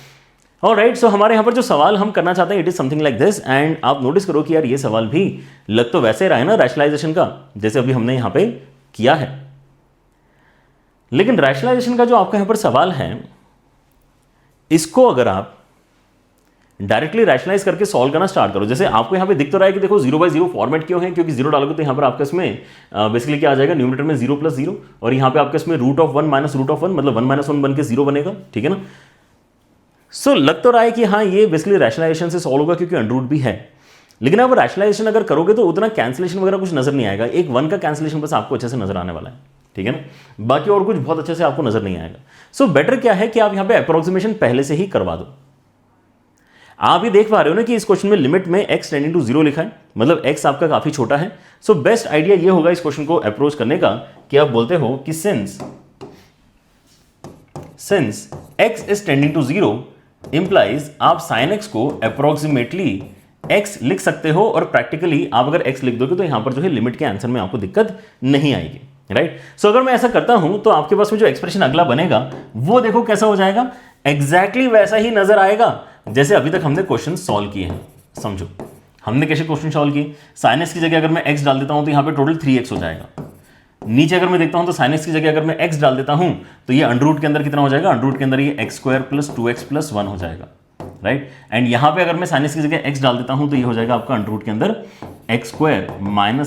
ऑलराइट, सो हमारे यहाँ पर जो सवाल हम करना चाहते हैं it is something like this. And आप नोटिस करो कि यार ये सवाल भी लग तो वैसे रहा है ना रैशनलाइजेशन का, जैसे अभी हमने यहाँ पे किया है, लेकिन रैशनलाइजेशन का जो आपका यहाँ पर सवाल है इसको अगर आप डायरेक्टली रैशनलाइज करके सॉल्व करना स्टार्ट करो. जैसे आपको यहाँ पे दिख तो रहा है कि देखो 0/0 फॉर्मेट क्यों है, क्योंकि 0 डालोगे तो यहाँ पर आपका इसमें बेसिकली क्या आ जाएगा, न्यूमरेटर में 0 + 0 और यहाँ पे आपका इसमें √1 माइनस √1 मतलब 1 - 1 बन के 0 बनेगा, ठीक है ना. सो लग तो रहा है कि हाँ ये बेसिकली रैशनलाइजेशन से सॉल्व होगा क्योंकि अंडर रूट भी है, लेकिन आप रैशनलाइजेशन अगर करोगे तो उतना कैंसिलेशन वगैरह कुछ नजर नहीं आएगा. एक 1 का कैंसिलेशन बस आपको अच्छे से नजर आने वाला है, ठीक है ना. बाकी और कुछ बहुत अच्छे से आपको नजर नहीं आएगा. सो बेटर क्या है कि आप यहाँ पे अप्रोक्सीमेशन पहले से ही करवा दो. आप ये देख पा रहे हो ना कि इस क्वेश्चन में लिमिट में x टेंडिंग टू 0 लिखा है, मतलब x आपका काफी छोटा है. सो बेस्ट आइडिया ये होगा इस क्वेश्चन को अप्रोच करने का कि आप बोलते हो कि since since x is tending to 0 implies आप sin x को अप्रोक्सीमेटली x लिख सकते हो, और प्रैक्टिकली आप अगर x लिख दोगे तो यहां पर जो है लिमिट के आंसर में आपको दिक्कत नहीं आएगी, राइट। सो अगर मैं ऐसा करता हूं तो आपके पास में जो एक्सप्रेशन अगला बनेगा वो देखो कैसा हो जाएगा, एग्जैक्टली वैसा ही नजर आएगा जैसे अभी तक हमने क्वेश्चन सॉल्व किए हैं। समझो हमने कैसे क्वेश्चन सॉल्व किए, sin x की जगह अगर मैं x डाल देता हूं तो यहां पे टोटल 3x हो जाएगा। नीचे अगर मैं देखता हूं तो sin x की जगह अगर मैं x डाल देता हूं तो ये अंडर रूट के अंदर कितना हो जाएगा, अंडर रूट के अंदर ये x² + 2x + 1 हो जाएगा, राइट। एंड यहां पे अगर मैं sin x की जगह x डाल देता हूं तो ये हो जाएगा आपका अंडर रूट के अंदर x²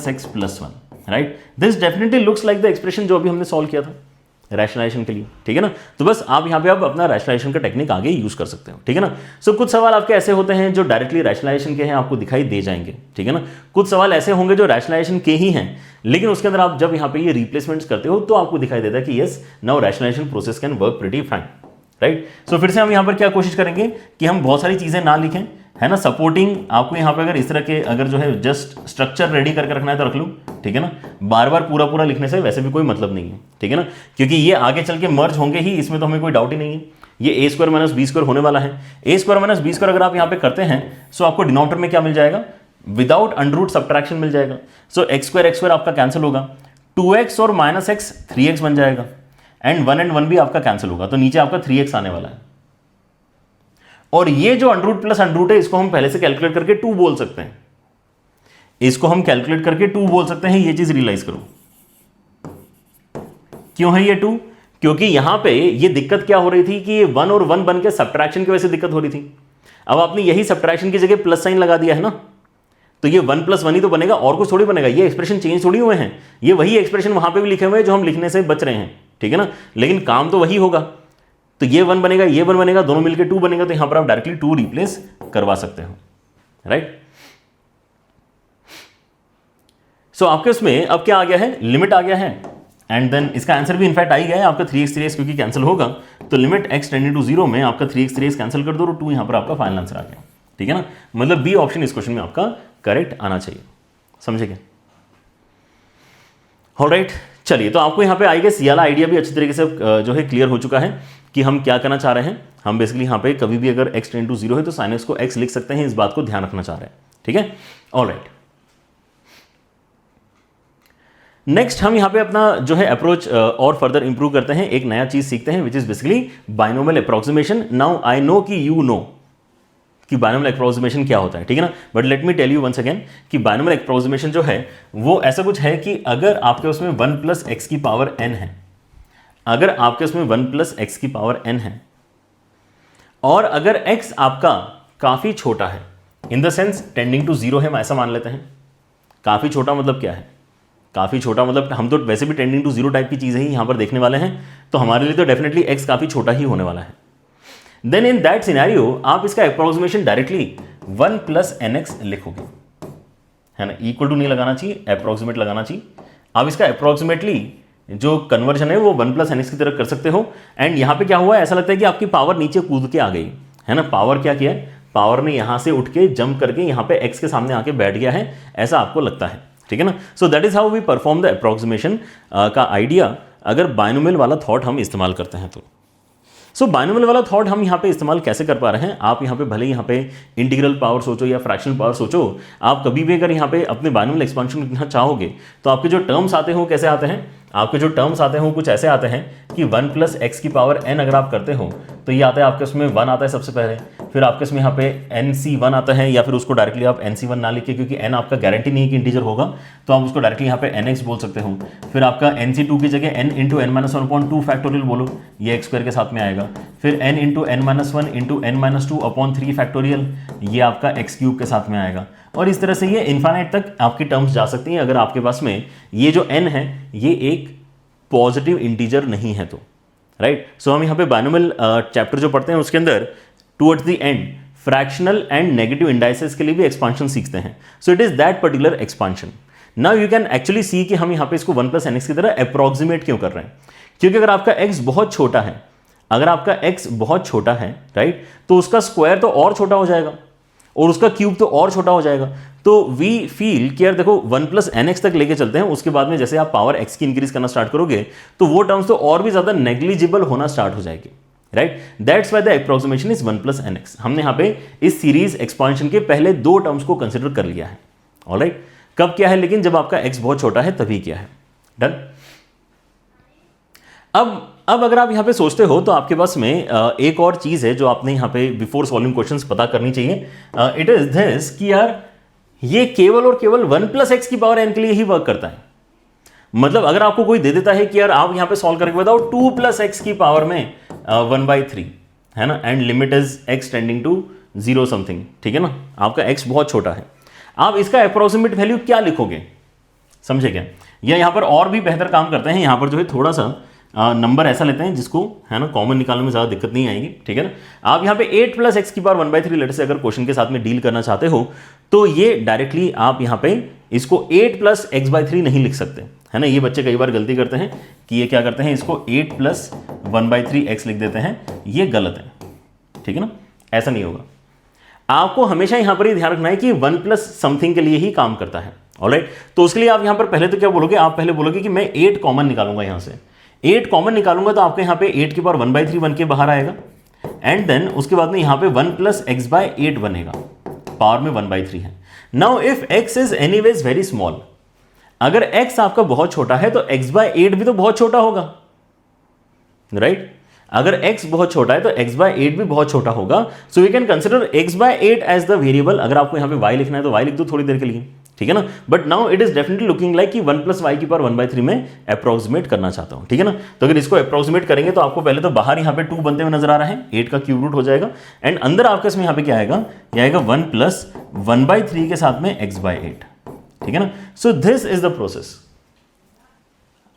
- x + 1, right. This definitely looks like the expression जो अभी हमने सॉल्व किया था रैशनलाइजेशन के लिए, ठीक है ना। तो बस आप यहां पे आप अपना रैशनलाइजेशन का टेक्निक आगे यूज कर सकते हो, ठीक है ना। सो कुछ सवाल आपके ऐसे होते हैं जो डायरेक्टली रैशनलाइजेशन के हैं, आपको दिखाई दे जाएंगे, ठीक है ना। कुछ सवाल ऐसे होंगे जो रैशनलाइजेशन के ही हैं, लेकिन उसके अंदर आप जब यहां पे ये रिप्लेसमेंट्स करते हो तो आपको दिखाई देता है कि yes now rationalisation process can work pretty fine, right. So फिर से हम यहां पर क्या कोशिश करेंगे कि हम बहुत सारी चीजें ना लिखें, है ना। सपोर्टिंग आपको यहां पे अगर इस तरह के अगर जो है जस्ट स्ट्रक्चर रेडी करके रखना है तो रख लूं, ठीक है ना। बार बार पूरा पूरा लिखने से वैसे भी कोई मतलब नहीं है, ठीक है ना, क्योंकि ये आगे चल के मर्ज होंगे ही, इसमें तो हमें कोई डाउट ही नहीं है। ये a² - b² होने वाला है। a² - b² अगर आप यहां पे करते हैं सो आपको डिनोमिनेटर में क्या मिल जाएगा, विदाउट अंडर रूट सबट्रैक्शन मिल जाएगा। सो x² आपका कैंसिल होगा, 2x और -x 3x बन जाएगा, एंड 1 and 1 भी आपका कैंसिल होगा, तो नीचे आपका 3x आने वाला है। और ये जो under root plus under root है इसको हम पहले से कैलकुलेट करके 2 बोल सकते हैं, इसको हम कैलकुलेट करके 2 बोल सकते हैं। ये चीज रियलाइज करो, क्यों है ये 2, क्योंकि यहां पे ये दिक्कत क्या हो रही थी कि ये 1 और 1 बन के सब्ट्रैक्शन की वजह से दिक्कत हो रही थी। अब आपने यही सब्ट्रैक्शन की जगह प्लस साइन लगा दिया है ना, तो ये 1 + 1 ही तो बनेगा, और कुछ थोड़ी बनेगा। ये एक्सप्रेशन चेंज थोड़ी हुए हैं, ये वही एक्सप्रेशन वहां पे भी लिखे हुए हैं जो हम लिखने से बच रहे हैं, ठीक है ना, लेकिन काम तो वही होगा। तो ये 1 बनेगा, ये 1 बनेगा, दोनों मिलकर 2 बनेगा, तो यहां पर आप डायरेक्टली 2 रिप्लेस करवा सकते हो, राइट। सो आपके उसमें अब क्या आ गया है, लिमिट आ गया है, एंड देन इसका आंसर भी इनफैक्ट आ ही गया है आपका 3x 3x, क्योंकि कैंसिल होगा तो लिमिट x टेंडिंग टू 0 में आपका 3x 3x कैंसिल कर दो और 2 यहां पर आपका फाइनल आंसर आ गया, ठीक है ना। मतलब बी ऑप्शन इस क्वेश्चन में आपका करेक्ट आना चाहिए, समझे क्या। ऑलराइट, चलिए, तो आपको यहां पे आई गेस ये वाला आइडिया भी अच्छी तरीके से जो है क्लियर हो चुका है कि हम क्या करना चाह रहे हैं। हम बेसिकली यहां पे कभी भी अगर x टेंड टू 0 है तो sin x को x लिख सकते हैं, इस बात को ध्यान रखना चाह रहे हैं, ठीक है। ऑलराइट, नेक्स्ट हम यहां पे अपना जो है अप्रोच और फर्दर इंप्रूव करते हैं, एक नया चीज सीखते हैं which is basically binomial approximation. Now I know कि यू नो कि बाइनोमियल अप्रोक्सीमेशन क्या होता है, ठीक है ना, but let me tell you once again कि बाइनोमियल अप्रोक्सीमेशन जो है वो ऐसा कुछ है कि अगर आपके उसमें 1 + x की पावर n है, अगर आपके उसमें 1 + x की पावर n है, और अगर x आपका काफी छोटा है, in the sense tending to 0 है, हम ऐसा मान लेते हैं। काफी छोटा मतलब क्या है, काफी छोटा मतलब हम तो वैसे भी टेंडिंग टू 0 टाइप की चीजें ही यहां पर देखने वाले हैं, तो हमारे लिए तो डेफिनेटली x काफी छोटा ही होने वाला है। देन इन दैट सिनेरियो आप इसका अप्रोक्सीमेशन डायरेक्टली 1 + nx लिखोगे, है ना, इक्वल टू नहीं लगाना चाहिए, अप्रोक्सीमेट लगाना चाहिए। आप इसका अप्रोक्सीमेटली जो कन्वर्जन है वो 1 + nx की तरह कर सकते हो। एंड यहां पे क्या हुआ, ऐसा लगता है कि आपकी पावर नीचे कूद के आ गई है ना, पावर क्या किया है, पावर ने यहां से उठ के जंप करके यहां पे x के सामने आके बैठ गया है, ऐसा आपको लगता है, ठीक है ना। So that is how we perform the approximation का आइडिया अगर बाइनोमियल वाला थॉट हम इस्तेमाल करते हैं तो। सो बाइनोमियल वाला थॉट हम यहाँ पे इस्तेमाल कैसे कर पा रहे हैं, आप यहाँ पे भले यहाँ पे इंटीग्रल पावर सोचो या फ्रैक्शनल पावर सोचो, आप कभी भी अगर यहाँ पे अपने बाइनोमियल एक्सपेंशन लिखना चाहोगे तो आपके जो टर्म्स आते हो कैसे आते हैं, आपके जो टर्म्स आते हो कुछ ऐसे आते हैं कि 1 + x की पावर n अगर आप करते हो तो ये आता है आपके उसमें 1 आता है सबसे पहले, फिर आपके इसमें यहाँ पे nc1 आता है, या फिर उसको डायरेक्टली आप nc1 ना लिखिए क्योंकि n आपका गारंटी नहीं है कि इंटीजर होगा, तो आप उसको डायरेक्टली यहाँ पे nx बोल सकते हो। फिर आपका nc2 की जगह n × n - 1/2 फैक्टोरियल बोलो, ये x² के साथ में आएगा। फिर n × n - 1 × n - 2/3 फैक्टोरियल, ये आपका x³ के साथ में आएगा। और इस तरह से ये इन्फाइनाइट तक आपकी टर्म्स जा सकती हैं अगर आपके पास में ये जो n है ये एक पॉजिटिव इंटीजर नहीं है तो, राइट। सो हम यहाँ पे बाइनोमियल चैप्टर जो पढ़ते हैं उसके अंदर towards the end fractional and negative indices के लिए भी एक्सपांशन सीखते हैं। So it is that particular expansion. Now you can actually see कि हम यहाँ पे इसको 1 + nx की तरह अप्रोक्सीमेट क्यों कर रहे हैं, क्योंकि अगर आपका x बहुत छोटा है, अगर आपका x बहुत छोटा है, राइट, तो उसका स्क्वायर तो और छोटा हो जाएगा। और उसका क्यूब तो और छोटा हो जाएगा। तो वी फील कि यार देखो 1 प्लस एन एक्स तक लेके चलते हैं, उसके बाद में जैसे आप पावर एक्स की इंक्रीज करना स्टार्ट करोगे तो वो टर्म्स तो और भी ज्यादा नेग्लिजिबल होना स्टार्ट हो जाएगी, right. That's why the approximation is 1 plus n x. हमने यहाँ पे इस सीरीज एक्सपांशन के पहले दो टर्म्स को कंसिडर कर लिया है, ऑलराइट। कब क्या है लेकिन जब आपका एक्स बहुत छोटा है तभी क्या है, डन। अब अगर आप यहां पे सोचते हो तो आपके पास में एक और चीज है जो आपने यहां पे बिफोर सॉल्विंग क्वेश्चंस पता करनी चाहिए। इट इज दिस कि यार ये केवल और केवल 1 प्लस एक्स की पावर एन के लिए ही वर्क करता है। मतलब अगर आपको कोई दे देता है कि यार आप यहां पे सॉल्व करके बताओ 2 प्लस एक्स की पावर में 1/3 है ना, and limit is x tending to 0 something, ठीक है ना, आपका एक्स बहुत छोटा है, आप इसका अप्रोक्सीमेट वैल्यू क्या लिखोगे, समझे क्या। या यहां पर और भी बेहतर काम करते हैं, यहां पर जो है थोड़ा सा नंबर ऐसा लेते हैं जिसको है ना कॉमन निकालने में ज़्यादा दिक्कत नहीं आएगी, ठीक है ना। आप यहाँ पे 8 प्लस एक्स की पावर 1/3 लेटर से अगर क्वेश्चन के साथ में डील करना चाहते हो तो ये डायरेक्टली आप यहाँ पे इसको 8 प्लस x/3 नहीं लिख सकते, है ना। ये बच्चे कई बार गलती करते हैं कि ये क्या करते हैं, इसको 8 प्लस 1/3 x लिख देते हैं, ये गलत है, ठीक है ना, ऐसा नहीं होगा। आपको हमेशा यहाँ पर ही ध्यान रखना है कि 1 प्लस समथिंग के लिए ही काम करता है, ऑलराइट। तो उसके लिए आप यहाँ पर पहले तो क्या बोलोगे, आप पहले बोलोगे कि मैं 8 कॉमन निकालूंगा, यहाँ से 8 कॉमन निकालूंगा तो आपके यहाँ पे 8 की पावर 1/3 बन के बाहर आएगा, एंड देन उसके बाद में यहाँ पे 1 प्लस x/8 बनेगा, पावर में 1/3 है। Now if x is anyways very small, अगर x आपका बहुत छोटा है तो x/8 भी तो बहुत छोटा होगा, राइट। अगर x बहुत छोटा है तो x/8 भी बहुत छोटा होगा। So we can consider x/8 as the variable. अगर आपको यहाँ पे y लिखना है तो y लिख दो थोड़ी देर के लिए, ठीक है ना। But now it is definitely looking like कि 1 प्लस वाई की पावर 1/3 में अप्रोक्सीमेट करना चाहता हूं, ठीक है ना। तो अगर इसको अप्रोक्सीमेट करेंगे तो आपको पहले तो बाहर यहाँ पे 2 बनते हुए नजर आ रहा है, 8 का क्यूब रूट हो जाएगा, एंड अंदर आपके इसमें यहाँ पे क्या आएगा, ये आएगा 1 प्लस 1/3 के साथ में x/8, ठीक है ना। So this is the process.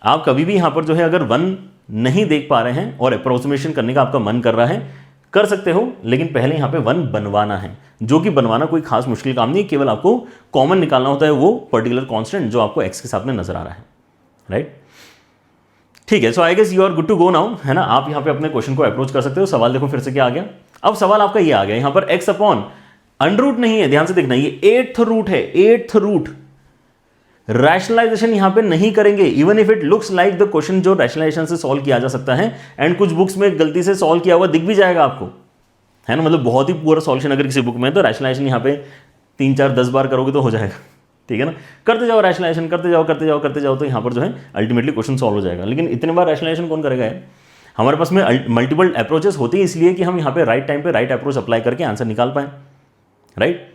आप कभी भी यहाँ पर जो है अगर 1 नहीं देख पा रहे हैं और अप्रोक्सीमेशन करने का आपका मन कर रहा है, कर सकते हो, लेकिन पहले यहाँ पे 1 बनवाना है, जो कि बनवाना कोई खास मुश्किल काम नहीं, केवल आपको कॉमन निकालना होता है वो पर्टिकुलर कांस्टेंट जो आपको x के साथ में नजर आ रहा है, राइट। ठीक है, so I guess you are good to go now, है ना। आप यहाँ पे अपने क्वेश्चन को अप्रोच कर सकते हो। सवाल देखो फिर से क्या आ गया। अब सवाल आपका ये आ गया, यहाँ पर x अपॉन अंडर रूट नहीं है, ध्यान से देखना, ये 8th रूट है, 8th रूट। रैशनलाइजेशन यहां पे नहीं करेंगे, even if it looks like the question जो रैशनलाइजेशन से सॉल्व किया जा सकता है, एंड कुछ बुक्स में गलती से सॉल्व किया हुआ दिख भी जाएगा आपको, है ना। मतलब बहुत ही पूरा सॉल्यूशन अगर किसी बुक में है तो रैशनलाइजेशन यहां पे 3, 4, 10 बार करोगे तो हो जाएगा, ठीक है ना। करते जाओ रैशनलाइजेशन, करते जाओ तो यहां पर जो है अल्टीमेटली क्वेश्चन सॉल्व हो जाएगा। लेकिन इतने बार रैशनलाइजेशन कौन करेगा यार। हमारे पास में मल्टीपल अप्रोचेस होती है इसलिए कि हम यहाँ पे राइट टाइम पे राइट अप्रोच अप्लाई करके आंसर निकाल पाए, राइट।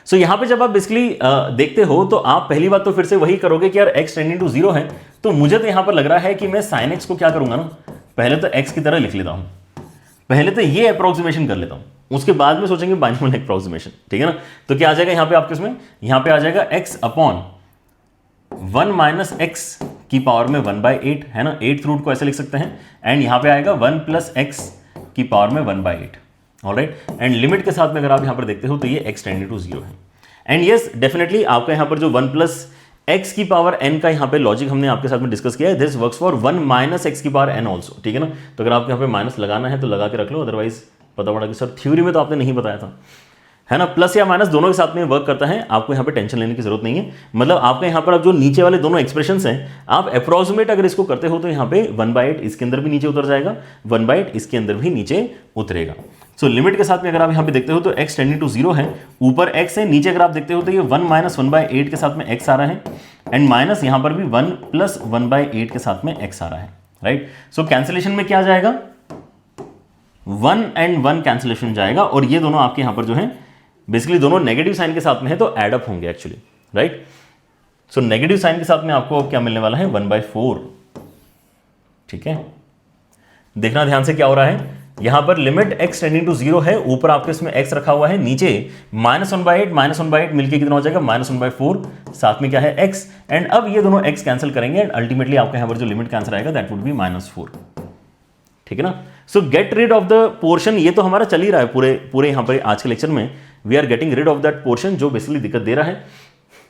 सो यहां पे जब आप बेसिकली देखते हो तो आप पहली बात तो फिर से वही करोगे कि यार x टेंडिंग टू 0 है, तो मुझे तो यहां पर लग रहा है कि मैं sin x को क्या करूंगा ना, पहले तो x की तरह लिख लेता हूं, पहले तो ये अप्रोक्सीमेशन कर लेता हूं, उसके बाद में सोचेंगे बाइनोमियल अप्रोक्सीमेशन, ठीक है ना। तो क्या आ जाएगा यहाँ पे आपके इसमें, यहाँ पे आ जाएगा x अपॉन 1 माइनस एक्स की पावर में 1/8, है ना। 8th रूट को ऐसे लिख सकते हैं, एंड यहाँ पे आएगा 1 प्लस एक्स की पावर में 1/8, ऑलराइट। एंड लिमिट के साथ में अगर आप यहां पर देखते हो तो ये x टेंडिंग टू 0 है। एंड यस डेफिनेटली आपका यहां पर जो 1 प्लस x की पावर n का यहां पे लॉजिक हमने आपके साथ में डिस्कस किया है, this works for 1 minus x की पावर n ऑल्सो, ठीक है ना। तो अगर आपको यहां पे माइनस लगाना है तो लगा के रख लो, अदरवाइज पता पड़ा कि सर थ्योरी में तो आपने नहीं बताया था, है ना। प्लस या माइनस दोनों के साथ में वर्क करता है, आपको यहाँ पे टेंशन लेने की जरूरत नहीं है। मतलब आपके यहाँ पर अब जो नीचे वाले दोनों एक्सप्रेशंस हैं, आप अप्रोक्सीमेट अगर इसको करते हो तो यहाँ पे 1/8 इसके अंदर भी नीचे उतर जाएगा, 1/8 इसके अंदर भी नीचे उतरेगा। सो लिमिट के साथ में अगर आप यहाँ पे देखते हो तो x टेंडिंग टू 0 है, ऊपर x है, नीचे अगर आप देखते हो तो ये 1 माइनस 1/8 के साथ में x आ रहा है, एंड माइनस यहाँ पर भी 1 प्लस 1/8 के साथ में x आ रहा है, राइट। सो कैंसिलेशन में क्या आ जाएगा, 1 एंड 1 कैंसिलेशन जाएगा, और ये दोनों आपके यहाँ पर जो है बेसिकली दोनों नेगेटिव साइन के साथ में है तो एड अप होंगे actually, right. So negative sign के साथ में आपको क्या मिलने वाला है, 1/4, ठीक है। देखना ध्यान से क्या हो रहा है, यहां पर लिमिट x टेंडिंग टू 0 है, ऊपर आपके इसमें x रखा हुआ है, नीचे -1/8 मिलके कितना हो जाएगा, -1/4, साथ में क्या है x, एंड अब ये दोनों x कैंसिल करेंगे एंड अल्टीमेटली आपका यहां पर जो लिमिट का आंसर आएगा दैट वुड बी -4, ठीक है ना। So get rid of the portion, ये तो हमारा चल ही रहा है पूरे यहां पर आज के लेक्चर में, we are getting rid of that portion जो बेसिकली दिक्कत दे रहा है,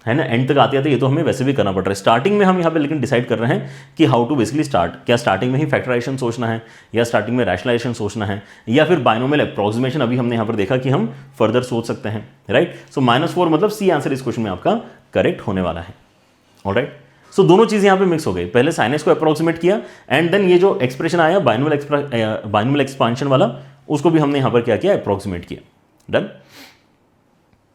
है ना, एंड तक आते आते ये तो हमें वैसे भी करना पड़ रहा है। स्टार्टिंग में हम यहाँ पे लेकिन डिसाइड कर रहे हैं कि हाउ टू बेसिकली स्टार्ट, क्या स्टार्टिंग में ही फैक्टराइजेशन सोचना है या स्टार्टिंग में रैशनलाइजेशन सोचना है या फिर बाइनोमियल अप्रोक्सीमेशन अभी हमने यहाँ पर देखा कि हम फर्दर सोच सकते हैं, राइट। सो -4 मतलब सी आंसर इस क्वेश्चन में आपका करेक्ट होने वाला है। ऑलराइट, सो दोनों चीज़ें यहाँ पे मिक्स हो गई, पहले साइन एक्स को अप्रोक्सीमेट किया एंड देन ये जो एक्सप्रेशन आया बाइनोमियल एक्सपांशन वाला, उसको भी हमने यहाँ पर क्या किया, अप्रोक्सीमेट किया। Done,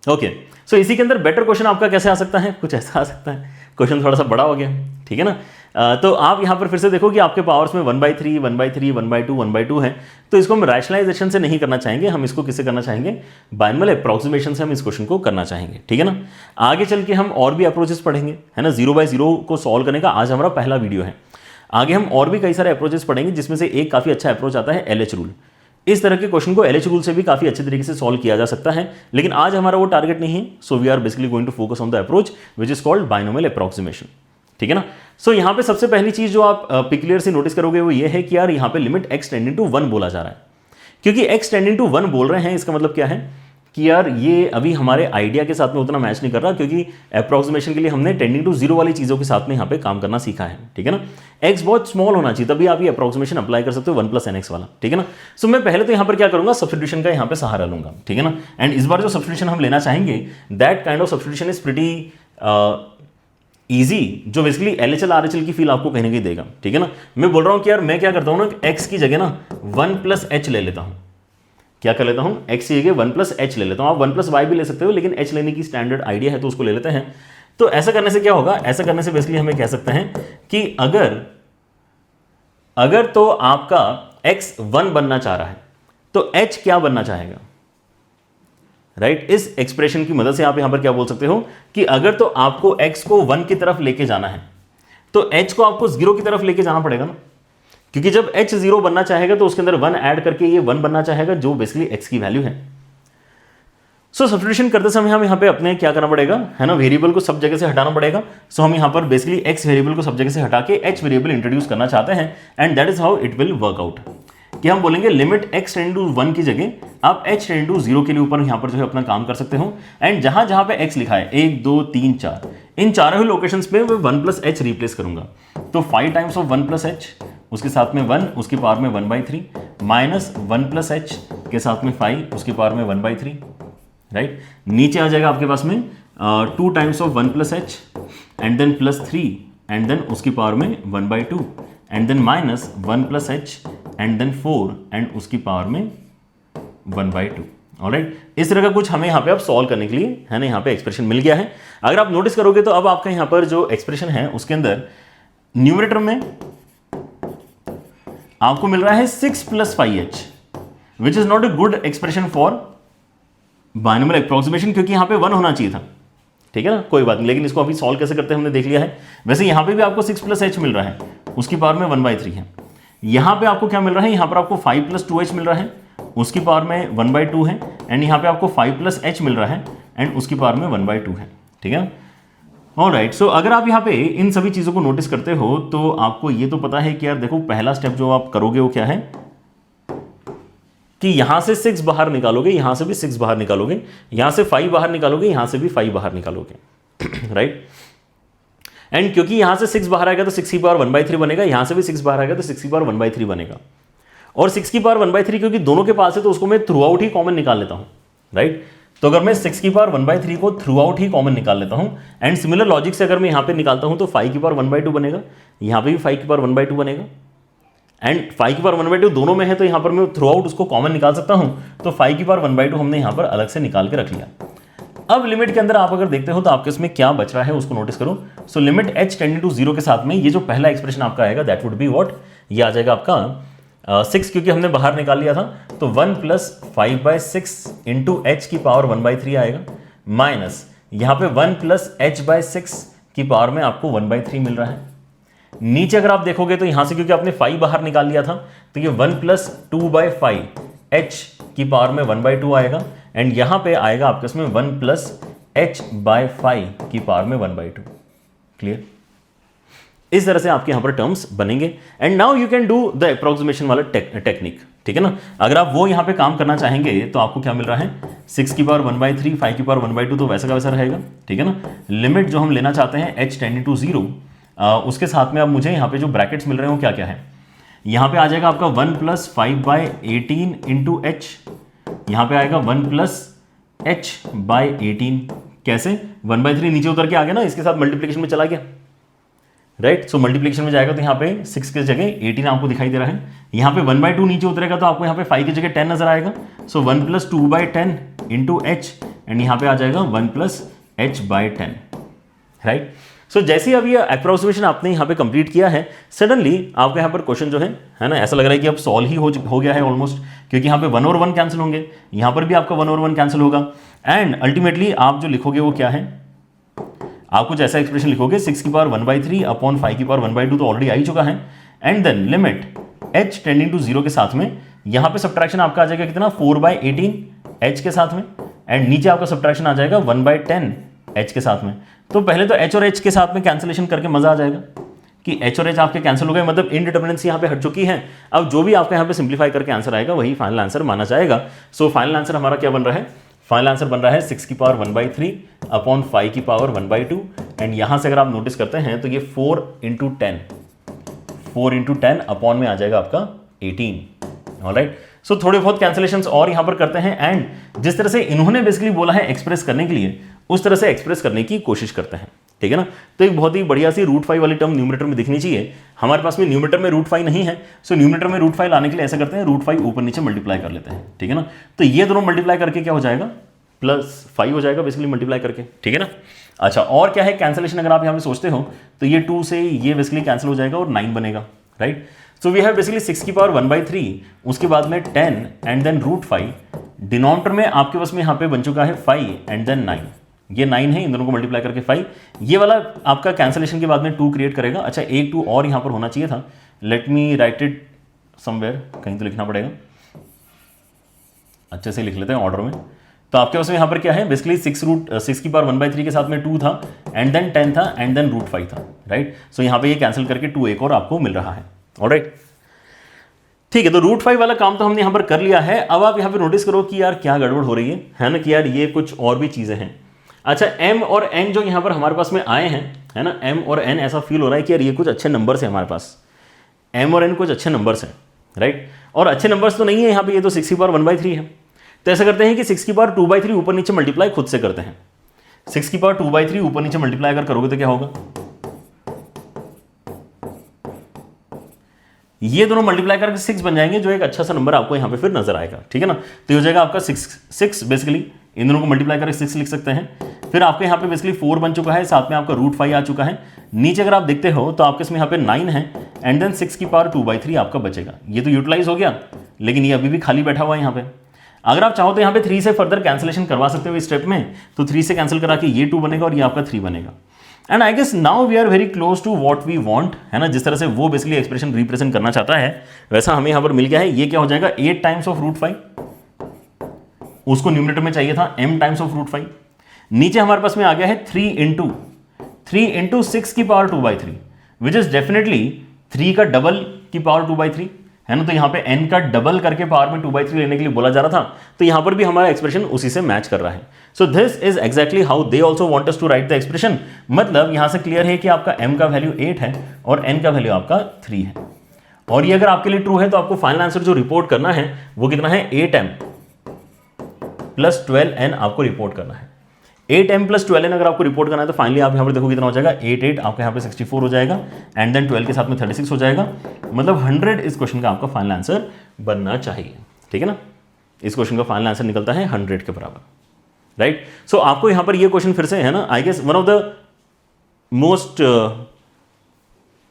okay. सो इसी के अंदर बेटर क्वेश्चन आपका कैसे आ सकता है, कुछ ऐसा आ सकता है, क्वेश्चन थोड़ा सा बड़ा हो गया, ठीक है ना। तो आप यहाँ पर फिर से देखो कि आपके पावर्स में 1/3, 1/3, 1/2, 1/2 है, तो इसको हम रैशनलाइजेशन से नहीं करना चाहेंगे, हम इसको किससे करना चाहेंगे, बाइनोमियल अप्रोक्सीमेशन से हम इस क्वेश्चन को करना चाहेंगे, ठीक है ना। आगे चल के हम और भी अप्रोचेस पढ़ेंगे, है ना, 0/0 को सॉल्व करने का आज हमारा पहला वीडियो है। आगे हम और भी कई सारे अप्रोचेस पढ़ेंगे, जिसमें से एक काफ़ी अच्छा अप्रोच आता है LH रूल। इस तरह के क्वेश्चन को LH रूल से भी काफ़ी अच्छे तरीके से सॉल्व किया जा सकता है, लेकिन आज हमारा वो टारगेट नहीं है। So we are basically going to focus on the approach which is called binomial approximation, ठीक है ना। सो यहाँ पे सबसे पहली चीज जो आप पिक्युलियर से नोटिस करोगे वो ये है कि यार यहाँ पे लिमिट x टेंडिंग टू 1 बोला जा रहा है। क्योंकि x टेंडिंग टू 1 बोल रहे हैं, इसका मतलब क्या है कि यार ये अभी हमारे आइडिया के साथ में उतना मैच नहीं कर रहा, क्योंकि अप्रोक्सीमेशन के लिए हमने टेंडिंग टू 0 वाली चीज़ों के साथ में यहाँ पे काम करना सीखा है, ठीक है ना। x बहुत स्मॉल होना चाहिए, तभी आप ये अप्रोक्सीमेशन अप्लाई कर सकते हो 1 + nx वाला, ठीक है ना। सो मैं पहले तो यहाँ पर क्या करूँगा, सब्स्टिट्यूशन का यहाँ पे सहारा लूंगा, ठीक है ना। एंड इस बार जो सब्स्टिट्यूशन हम लेना चाहेंगे that kind of substitution is pretty easy, जो बेसिकली LHL RHL की फील आपको कहीं ना कहीं देगा, ठीक है ना। मैं बोल रहा हूँ कि यार मैं क्या करता हूँ ना, x की जगह ना 1 + h ले लेता हूँ। क्या कर लेता हूं, x की जगह 1 + h ले लेता हूं। आप 1 + y भी ले सकते हो, लेकिन h लेने की स्टैंडर्ड आइडिया है तो उसको ले लेते हैं। तो ऐसा करने से क्या होगा, ऐसा करने से बेसिकली हमें कह सकते हैं कि अगर तो आपका x 1 बनना चाह रहा है तो h क्या बनना चाहेगा, राइट। इस एक्सप्रेशन की मदद से आप यहां पर क्या बोल सकते हो कि अगर तो आपको x को 1 की तरफ लेके जाना है तो h को आपको 0 की तरफ लेके जाना पड़ेगा ना, क्योंकि जब h 0 बनना चाहेगा तो उसके अंदर 1 ऐड करके ये 1 बनना चाहेगा, जो बेसिकली x की वैल्यू है। सो सब्स्टिट्यूशन करते समय हम यहाँ पे अपने क्या करना पड़ेगा, है ना, वेरिएबल को सब जगह से हटाना पड़ेगा। सो हम यहाँ पर बेसिकली x वेरिएबल को सब जगह से हटा के h वेरिएबल इंट्रोड्यूस करना चाहते हैं, and that is how it will work out. कि हम बोलेंगे लिमिट x टेंडिंग टू 1 की जगह आप h टेंडिंग टू 0 के लिए ऊपर यहाँ पर जो है अपना काम कर सकते हो। एंड जहां जहां पे x लिखा है 1 2 3 4, इन चारों ही लोकेशंस पे मैं 1 + h रिप्लेस करूंगा। तो 5 टाइम्स ऑफ 1 + h, उसके साथ में 1, उसकी पावर में 1/3, माइनस 1 + h के साथ में 5, उसकी पावर में 1/3, राइट। नीचे आ जाएगा आपके पास में 2 times of 1 + h and then +3 and then उसकी पावर में 1/2 and then minus 1 + h and then 4 and उसकी पावर में 1/2। ऑलराइट, इस तरह का कुछ हमें यहाँ पे अब सॉल्व करने के लिए, है ना, यहाँ पे एक्सप्रेशन मिल गया है। अगर आप नोटिस करोगे तो अब आपका यहाँ पर जो एक्सप्रेशन है उसके अंदर न्यूमरेटर में आपको मिल रहा है 6 + 5h, which is not a good expression for binomial approximation, क्योंकि यहाँ पे 1 होना चाहिए था, ठीक है ना। कोई बात नहीं, लेकिन इसको अभी सॉल्व कैसे करते हैं हमने देख लिया है। वैसे यहाँ पे भी आपको 6 + h मिल रहा है, उसकी पावर में 1/3 है। यहाँ पे आपको क्या मिल रहा है, यहाँ पर आपको 5 + 2h मिल रहा है, उसकी पावर में 1/2 है। एंड यहाँ पे आपको 5 + h मिल रहा है एंड उसकी पावर में 1/2 है, ठीक है। ऑलराइट, सो अगर आप यहाँ पे इन सभी चीज़ों को नोटिस करते हो तो आपको ये तो पता है कि यार देखो, पहला स्टेप जो आप करोगे वो क्या है कि यहां से 6 बाहर निकालोगे, यहां से भी 6 बाहर निकालोगे, यहां से 5 बाहर निकालोगे, यहां से भी 5 बाहर निकालोगे, राइट। एंड क्योंकि यहां से 6 बाहर आएगा तो 6 की पावर 1/3 बनेगा, यहां से भी 6 बाहर आएगा तो 6 की पावर 1/3 बनेगा। और 6 की पावर 1/3 क्योंकि दोनों के पास है तो उसको मैं थ्रू आउट ही कॉमन निकाल लेता हूं, राइट। तो अगर मैं 6 की पावर 1/3 को थ्रू आउट ही कॉमन निकाल लेता हूं, एंड सिमिलर लॉजिक से अगर मैं यहां पे निकालता हूं तो 5 की पावर 1/2 बनेगा, यहां पे भी 5 की पावर 1/2 बनेगा। एंड 5 की पावर 1/2 दोनों में है तो यहां पर मैं थ्रू आउट उसको कॉमन निकाल सकता हूं। तो 5 की पावर 1/2 हमने यहां पर अलग से निकाल के रख लिया। अब लिमिट के अंदर आप अगर देखते हो तो आपके इसमें क्या बच रहा है उसको नोटिस करो। So limit h tending to 0 के साथ में ये जो पहला एक्सप्रेशन आपका आएगा दैट वुड बी व्हाट, ये आ जाएगा आपका 6, क्योंकि हमने बाहर निकाल लिया था तो 1 + 5/6 इंटू h की पावर 1/3 आएगा, माइनस यहाँ पे 1 + h/6 की पावर में आपको 1/3 मिल रहा है। नीचे अगर आप देखोगे तो यहां से क्योंकि आपने 5 बाहर निकाल लिया था तो ये 1 + 2/5 h की पावर में 1/2 आएगा। एंड यहां पे आएगा आपके इसमें 1 + h/5 की पावर में 1/2। क्लियर? इस तरह से आपके यहां पर टर्म्स बनेंगे। And now you can do the approximation वाला टेक्निक। ठीक है ना। अगर आप वो यहाँ पे काम करना चाहेंगे तो आपको क्या मिल रहा है, 6 की पावर 1/3, 5 की पावर 1/2, तो वैसा का वैसा रहेगा, ठीक है ना। लिमिट जो हम लेना चाहते हैं h टेंडिंग टू 0, उसके साथ में अब मुझे यहाँ पे जो ब्रैकेट्स मिल रहे हैं वो क्या क्या है, यहाँ पे आ जाएगा आपका 1 + 5/18 इंटू एच, यहाँ पे आएगा 1 + h/18, कैसे 1/3 नीचे उतर के आ गया ना, इसके साथ मल्टीप्लिकेशन में चला गया, राइट। सो मल्टीप्लिकेशन में जाएगा तो यहाँ पे 6 की जगह 18 आपको दिखाई दे रहा है, यहाँ पे 1/2 नीचे उतरेगा तो आपको यहाँ पे 5 की जगह 10 नजर आएगा। सो 1 + 2/10 इंटू एच, एंड यहाँ पे आ जाएगा 1 + h/10, राइट। सो जैसे ही अब ये अप्रोक्सीमेशन आपने यहाँ पे कंप्लीट किया है, सडनली आपका यहाँ पर क्वेश्चन जो है ना, ऐसा लग रहा है कि अब सॉल्व ही हो गया है ऑलमोस्ट, क्योंकि यहाँ पे 1 और 1 कैंसिल होंगे, यहाँ पर भी आपका 1 और 1 कैंसिल होगा, एंड अल्टीमेटली आप जो लिखोगे वो क्या है, आप कुछ ऐसा एक्सप्रेशन लिखोगे 6 की पावर 1/3 अपॉन 5 की पावर 1/2, तो ऑलरेडी आ ही चुका है, and then limit h tending to 0 के साथ में यहाँ पे सब्ट्रैक्शन आपका आ जाएगा कितना, 4/18 h के साथ में, एंड नीचे आपका सब्ट्रैक्शन आ जाएगा 1/10 h के साथ में। तो पहले तो h और h के साथ में कैंसिलेशन करके मजा आ जाएगा कि h और h आपके कैंसिल हो गए, मतलब इनडिटर्मिनेंसी यहाँ पे हट चुकी है। अब जो भी आपका यहाँ पे सिंप्लीफाई करके आंसर आएगा वही फाइनल आंसर माना जाएगा। सो फाइनल आंसर हमारा क्या बन रहा है, फाइनल आंसर बन रहा है 6 की पावर 1/3 अपॉन 5 की पावर 1/2, एंड यहां से अगर आप नोटिस करते हैं तो ये 4 × 10 अपॉन में आ जाएगा आपका 18, ऑलराइट। सो थोड़े बहुत कैंसिलेशंस और यहां पर करते हैं, एंड जिस तरह से इन्होंने बेसिकली बोला है एक्सप्रेस करने के लिए, उस तरह से एक्सप्रेस करने की कोशिश करते हैं, ठीक है ना। तो एक बहुत ही बढ़िया सी √5 वाली टर्म न्यूमरेटर में दिखनी चाहिए, हमारे पास में न्यूमरेटर में √5 नहीं है। सो न्यूमरेटर में √5 लाने के लिए ऐसा करते हैं, √5 ऊपर नीचे मल्टीप्लाई कर लेते हैं, ठीक है ना। तो ये दोनों मल्टीप्लाई करके क्या हो जाएगा, +5 हो जाएगा बेसिकली मल्टीप्लाई करके, ठीक है ना। अच्छा, और क्या है कैंसिलेशन, अगर आप यहाँ पे सोचते हो तो ये 2 से ये बेसिकली कैंसिल हो जाएगा और 9 बनेगा, right. So we have basically 6 की पावर 1/3, उसके बाद में 10 एंड देन √5, डिनोमिनेटर में आपके पास में यहाँ पे बन चुका है 5 एंड देन 9, ये 9 है, इन दोनों को मल्टीप्लाई करके 5, ये वाला आपका कैंसिलेशन के बाद में 2 क्रिएट करेगा। अच्छा, एक 2 और यहाँ पर होना चाहिए था, let me right it somewhere, कहीं तो लिखना पड़ेगा, अच्छे से लिख लेते हैं ऑर्डर में। तो आपके पास में यहाँ पर क्या है, बेसिकली 6 की पावर 1/3 के साथ में 2 था, एंड देन 10 था, एंड देन √5 था, राइट। सो यहाँ पे ये कैंसिल करके 2 एक और आपको मिल रहा है, ऑलराइट। ठीक है, तो √5 वाला काम तो हमने यहाँ पर कर लिया है। अब आप यहाँ पे नोटिस करो कि यार क्या गड़बड़ हो रही है ना, कि यार ये कुछ और भी चीजें हैं। अच्छा, m और n जो यहाँ पर हमारे पास में आए हैं, है ना, m और n, ऐसा फील हो रहा है कि यार ये कुछ अच्छे नंबर्स हैं हमारे पास, m और n कुछ अच्छे नंबर्स हैं, राइट। और अच्छे नंबर्स तो नहीं है यहाँ पे, ये तो 6 की पावर 1/3 है। तो ऐसा करते हैं कि 6 की पावर 2/3 ऊपर नीचे मल्टीप्लाई खुद से करते हैं। 6 की पावर 2/3 ऊपर नीचे मल्टीप्लाई अगर करोगे तो क्या होगा, ये दोनों मल्टीप्लाई करके 6 बन जाएंगे, जो एक अच्छा सा नंबर आपको यहाँ पे फिर नजर आएगा, ठीक है ना। तो ये हो जाएगा आपका 6 बेसिकली, इन दोनों को मल्टीप्लाई करके 6 लिख सकते हैं। फिर आपके यहाँ पे बेसिकली 4 बन चुका है, साथ में आपका √5 आ चुका है। नीचे अगर आप देखते हो तो आपके इसमें यहाँ पे 9 है, एंड देन 6 की पावर 2/3 आपका बचेगा। ये तो यूटिलाइज हो गया, लेकिन ये अभी भी खाली बैठा हुआ है यहाँ पे। अगर आप चाहो तो यहाँ पे 3 से फर्दर कैंसिलेशन करवा सकते हो इस स्टेप में, तो 3 से कैंसिल करा के ये 2 बनेगा और ये आपका 3 बनेगा। And I guess now we are very close to what we want, है ना। जिस तरह से वो बेसिकली एक्सप्रेशन रिप्रेजेंट करना चाहता है, वैसा हमें यहाँ पर मिल गया है। ये क्या हो जाएगा, 8 टाइम्स ऑफ √5, उसको न्यूमरेटर में चाहिए था m टाइम्स ऑफ √5। नीचे हमारे पास में आ गया है 3 इंटू 6 की पावर 2/3, विच इज डेफिनेटली 3 का डबल की पावर 2/3, है ना। तो यहाँ पे n का डबल करके पावर में 2/3 लेने के लिए बोला जा रहा था, तो यहाँ पर भी हमारा एक्सप्रेशन उसी से मैच कर रहा है। So this is exactly how they also want us to write the expression. मतलब यहाँ से क्लियर है कि आपका m का वैल्यू 8 है और n का वैल्यू आपका 3 है, और ये अगर आपके लिए ट्रू है तो आपको फाइनल आंसर जो रिपोर्ट करना है वो कितना है, 8m + 12n आपको रिपोर्ट करना है। 8m + 12n अगर आपको रिपोर्ट करना है तो फाइनली आप यहाँ पर देखो कितना हो जाएगा, 8 आपका यहाँ पे 64 हो जाएगा, एंड देन 12 के साथ में 36 हो जाएगा। मतलब 100 इस क्वेश्चन का आपका फाइनल आंसर बनना चाहिए, ठीक है ना। इस क्वेश्चन का फाइनल आंसर निकलता है 100 के बराबर, राइट। सो आपको यहाँ पर ये क्वेश्चन फिर से, है ना, I guess one of the most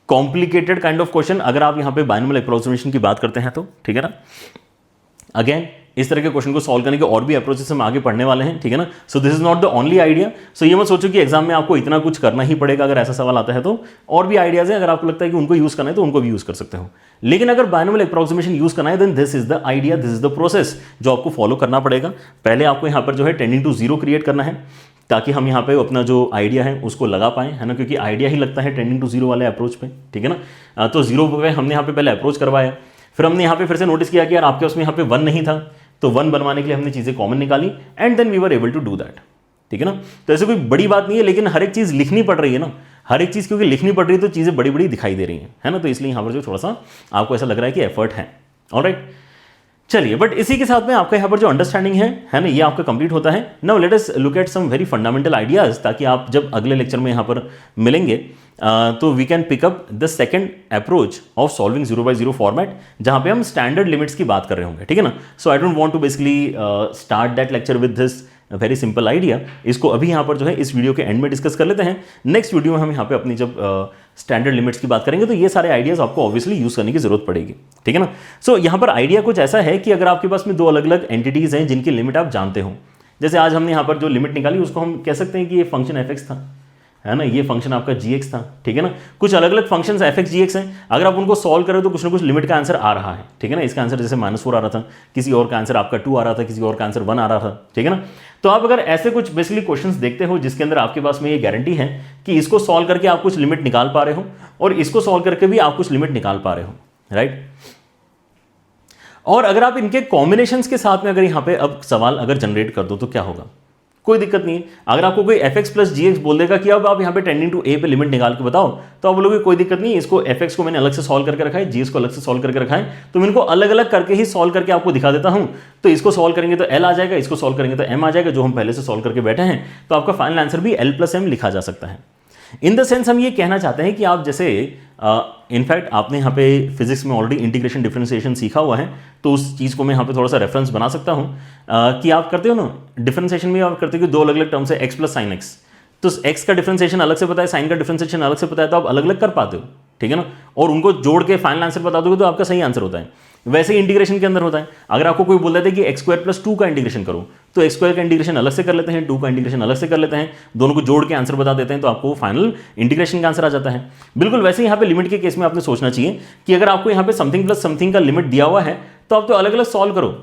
complicated kind of question अगर आप यहाँ पे बाइनोमियल अप्रोक्सीमेशन की बात करते हैं तो, ठीक है ना। अगेन इस तरह के क्वेश्चन को सॉल्व करने के और भी अप्रोचेस हम आगे पढ़ने वाले हैं, ठीक है ना। So this is not the only idea. So ये मत सोचो कि एग्जाम में आपको इतना कुछ करना ही पड़ेगा, अगर ऐसा सवाल आता है तो और भी आइडियाज हैं, अगर आपको लगता है कि उनको यूज करना है तो उनको भी यूज कर सकते हो। लेकिन अगर बाइनोमियल अप्रोक्सीमेशन यूज करना है then this is the idea, this is the process जो आपको फॉलो करना पड़ेगा। पहले आपको यहाँ पर जो है टेंडिंग टू 0 क्रिएट करना है, ताकि हम यहाँ पे अपना जो आइडिया है उसको लगा पाएं, है ना, क्योंकि आइडिया ही लगता है टेंडिंग टू 0 वाले अप्रोच पे, ठीक है ना। तो 0 पे हमने यहाँ पे पहले अप्रोच करवाया, फिर हमने यहाँ पे फिर से नोटिस किया कि यार आपके उसमें यहाँ पे 1 नहीं था, तो 1 बनवाने के लिए हमने चीज़ें कॉमन निकाली and then we were able to do that. ठीक है ना, तो ऐसे कोई बड़ी बात नहीं है, लेकिन हर एक चीज़ लिखनी पड़ रही है ना, हर एक चीज़ क्योंकि लिखनी पड़ रही है तो चीज़ें बड़ी बड़ी दिखाई दे रही हैं, है ना, तो इसलिए यहाँ पर जो थोड़ा सा आपको ऐसा लग रहा है कि एफर्ट है। ऑलराइट, चलिए, बट इसी के साथ में आपका यहाँ पर जो अंडरस्टैंडिंग है ना, ये आपका कंप्लीट होता है। Now let us look at some very fundamental ideas, ताकि आप जब अगले लेक्चर में यहाँ पर मिलेंगे तो we can pick up the second approach of solving 0x0 format, जहाँ पे हम स्टैंडर्ड लिमिट्स की बात कर रहे होंगे। ठीक है ना, so I don't want to basically start that lecture with this very simple idea. इसको अभी यहाँ पर जो है इस वीडियो के एंड में डिस्कस कर लेते हैं। नेक्स्ट वीडियो में हम यहाँ पे अपनी जब स्टैंडर्ड लिमिट्स की बात करेंगे तो ये सारे आइडियाज आपको ऑब्वियसली यूज करने की जरूरत पड़ेगी। ठीक है ना, सो यहाँ पर आइडिया कुछ ऐसा है कि अगर आपके पास में दो अलग अलग एंटिटीज हैं जिनकी लिमिट आप जानते हो, जैसे आज हमने यहाँ पर जो लिमिट निकाली उसको हम कह सकते हैं कि ये फंक्शन f(x) था, है ना, ये फंक्शन आपका gx था। ठीक है ना, कुछ अलग अलग फंक्शंस f(x) gx हैं, अगर आप उनको सॉल्व करें तो कुछ ना कुछ लिमिट का आंसर आ रहा है। ठीक है ना, इसका आंसर जैसे -4 आ रहा था, किसी और का आंसर आपका 2 आ रहा था, किसी और का आंसर 1 आ रहा था। ठीक है ना, तो आप अगर ऐसे कुछ बेसिकली क्वेश्चंस देखते हो जिसके अंदर आपके पास में ये गारंटी है कि इसको सॉल्व करके आप कुछ लिमिट निकाल पा रहे हो और इसको सॉल्व करके भी आप कुछ लिमिट निकाल पा रहे हो, राइट। और अगर आप इनके कॉम्बिनेशंस के साथ में अगर यहाँ पे अब सवाल अगर जनरेट कर दो तो क्या होगा, कोई दिक्कत नहीं है। अगर आपको कोई f(x) + gx बोल देगा कि अब आप यहाँ पे टेंडिंग टू a पे लिमिट निकाल के बताओ, तो आप बोलोगे कोई दिक्कत नहीं, इसको f(x) को मैंने अलग से सॉल्व करके रखा है, gx को अलग से सॉल्व करके रखा है, तो मैं इनको अलग अलग करके ही सॉल्व करके आपको दिखा देता हूँ। तो इसको सॉल्व करेंगे तो l आ जाएगा, इसको सॉल्व करेंगे तो m आ जाएगा, जो हम पहले से सॉल्व करके बैठे हैं, तो आपका फाइनल आंसर भी l + m लिखा जा सकता है। इन द सेंस हम ये कहना चाहते हैं कि आप जैसे इनफैक्ट आपने यहाँ पे फिजिक्स में ऑलरेडी इंटीग्रेशन डिफरेंशिएशन सीखा हुआ है, तो उस चीज़ को मैं यहाँ पे थोड़ा सा रेफरेंस बना सकता हूँ कि आप करते हो ना डिफरेंशिएशन में, आप करते हो कि दो अलग अलग टर्म्स है x + sin x, तो x का डिफरेंशिएशन अलग से पता है, sin का डिफरेंशिएशन अलग से पता है, तो आप अलग अलग कर पाते हो। ठीक है ना, और उनको जोड़ के फाइनल आंसर बता दोगे तो आपका सही आंसर होता है। वैसे ही इंटीग्रेशन के अंदर होता है, अगर आपको कोई बोल देता है कि x² + 2 का इंटीग्रेशन करो, तो x² का इंटीग्रेशन अलग से कर लेते हैं, 2 का इंटीग्रेशन अलग से कर लेते हैं, दोनों को जोड़ के आंसर बता देते हैं, तो आपको फाइनल इंटीग्रेशन का आंसर आ जाता है। बिल्कुल वैसे ही यहाँ पे लिमिट के केस में आपने सोचना चाहिए कि अगर आपको यहाँ पे समथिंग प्लस समथिंग का लिमिट दिया हुआ है तो आप तो अलग अलग सॉल्व करो।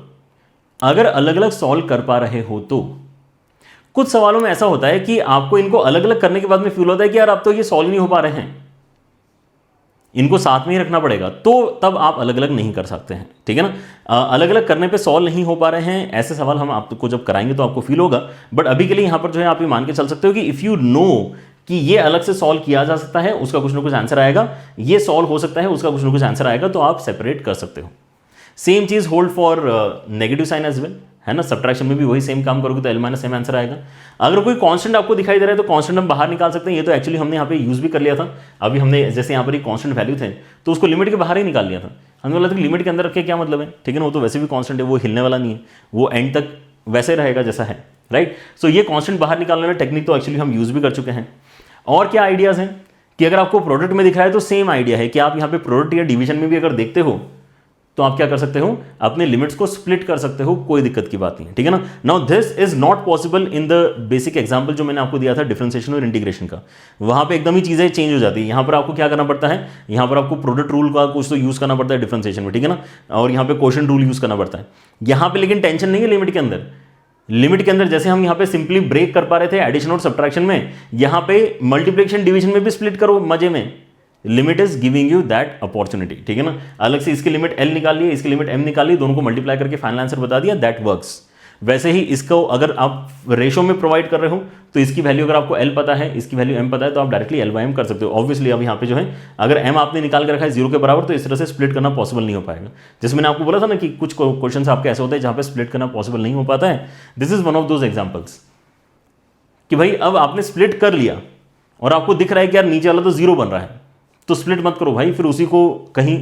अगर अलग अलग सॉल्व कर पा रहे हो तो कुछ सवालों में ऐसा होता है कि आपको इनको अलग अलग करने के बाद में फील होता है कि यार अब तो ये सॉल्व नहीं हो पा रहे हैं, इनको साथ में ही रखना पड़ेगा, तो तब आप अलग अलग नहीं कर सकते हैं। ठीक है ना, अलग अलग करने पे सॉल्व नहीं हो पा रहे हैं, ऐसे सवाल हम आपको जब कराएंगे तो आपको फील होगा। बट अभी के लिए यहाँ पर जो है आप ये मान के चल सकते हो कि इफ़ यू नो कि ये अलग से सॉल्व किया जा सकता है, उसका कुछ ना कुछ आंसर आएगा, ये सॉल्व हो सकता है, उसका कुछ ना कुछ आंसर आएगा, तो आप सेपरेट कर सकते हो। सेम चीज़ hold for negative sign as well, है ना, सब्ट्रैक्शन में भी वही सेम काम करोगे तो l - m आंसर आएगा। अगर कोई कांस्टेंट आपको दिखाई दे रहा है तो कांस्टेंट हम बाहर निकाल सकते हैं, ये तो एक्चुअली हमने यहाँ पे यूज भी कर लिया था। अभी हमने जैसे यहाँ पर एक कांस्टेंट वैल्यू थे तो उसको लिमिट के बाहर ही निकाल लिया था, हमने बोला था कि लिमिट के अंदर रखे क्या मतलब है। ठीक है ना, वो तो वैसे भी कांस्टेंट है, वो हिलने वाला नहीं है, वो एंड तक वैसे रहेगा जैसा है, राइट। सो ये कांस्टेंट बाहर निकालने वाला टेक्निक तो एक्चुअली हम यूज भी कर चुके हैं। और क्या आइडियाज हैं कि अगर आपको प्रोडक्ट में दिख रहा है तो सेम आइडिया है कि आप यहाँ पे प्रोडक्ट या डिवीजन में भी अगर देखते हो तो आप क्या कर सकते हो, अपने लिमिट्स को स्प्लिट कर सकते हो, कोई दिक्कत की बात नहीं है। ठीक है ना, now this is not possible in the basic example जो मैंने आपको दिया था डिफरेंशिएशन और इंटीग्रेशन का, वहां पे एकदम ही चीजें चेंज हो जाती है। यहाँ पर आपको क्या करना पड़ता है, यहाँ पर आपको प्रोडक्ट रूल का कुछ तो यूज करना पड़ता है डिफरेंशिएशन में, ठीक है ना, और यहाँ पे क्वोशिएंट रूल यूज करना पड़ता है। यहाँ पे लेकिन टेंशन नहीं है लिमिट के अंदर। लिमिट के अंदर जैसे हम यहाँ पे सिंपली ब्रेक कर पा रहे थे एडिशन और सब्ट्रैक्शन में, यहाँ पे मल्टीप्लिकेशन डिवीजन में भी स्प्लिट करो मजे में। Limit is giving you that opportunity. ठीक है ना, अलग से इसकी लिमिट l निकाल ली, इसकी लिमिट m निकाल ली, दोनों को मल्टीप्लाई करके फाइनल आंसर बता दिया, दैट वर्क्स। वैसे ही इसको अगर आप रेशो में प्रोवाइड कर रहे हो तो इसकी वैल्यू अगर आपको l पता है, इसकी वैल्यू m पता है, तो आप डायरेक्टली l/m कर सकते हो। ऑब्वियसली अब यहाँ पे जो है अगर m आपने निकाल के रखा है 0 के बराबर, तो इस तरह से स्प्लिट करना पॉसिबल नहीं हो पाएगा। जैसे मैंने आपको बोला था ना कि कुछ क्वेश्चन आपके ऐसे होते हैं जहाँ पे स्प्लिट करना पॉसिबल नहीं हो पाता है। This is one of those examples कि भाई अब आपने स्प्लिट कर लिया और आपको दिख रहा है कि यार नीचे वाला तो 0 बन रहा है, तो स्प्लिट मत करो भाई, फिर उसी को कहीं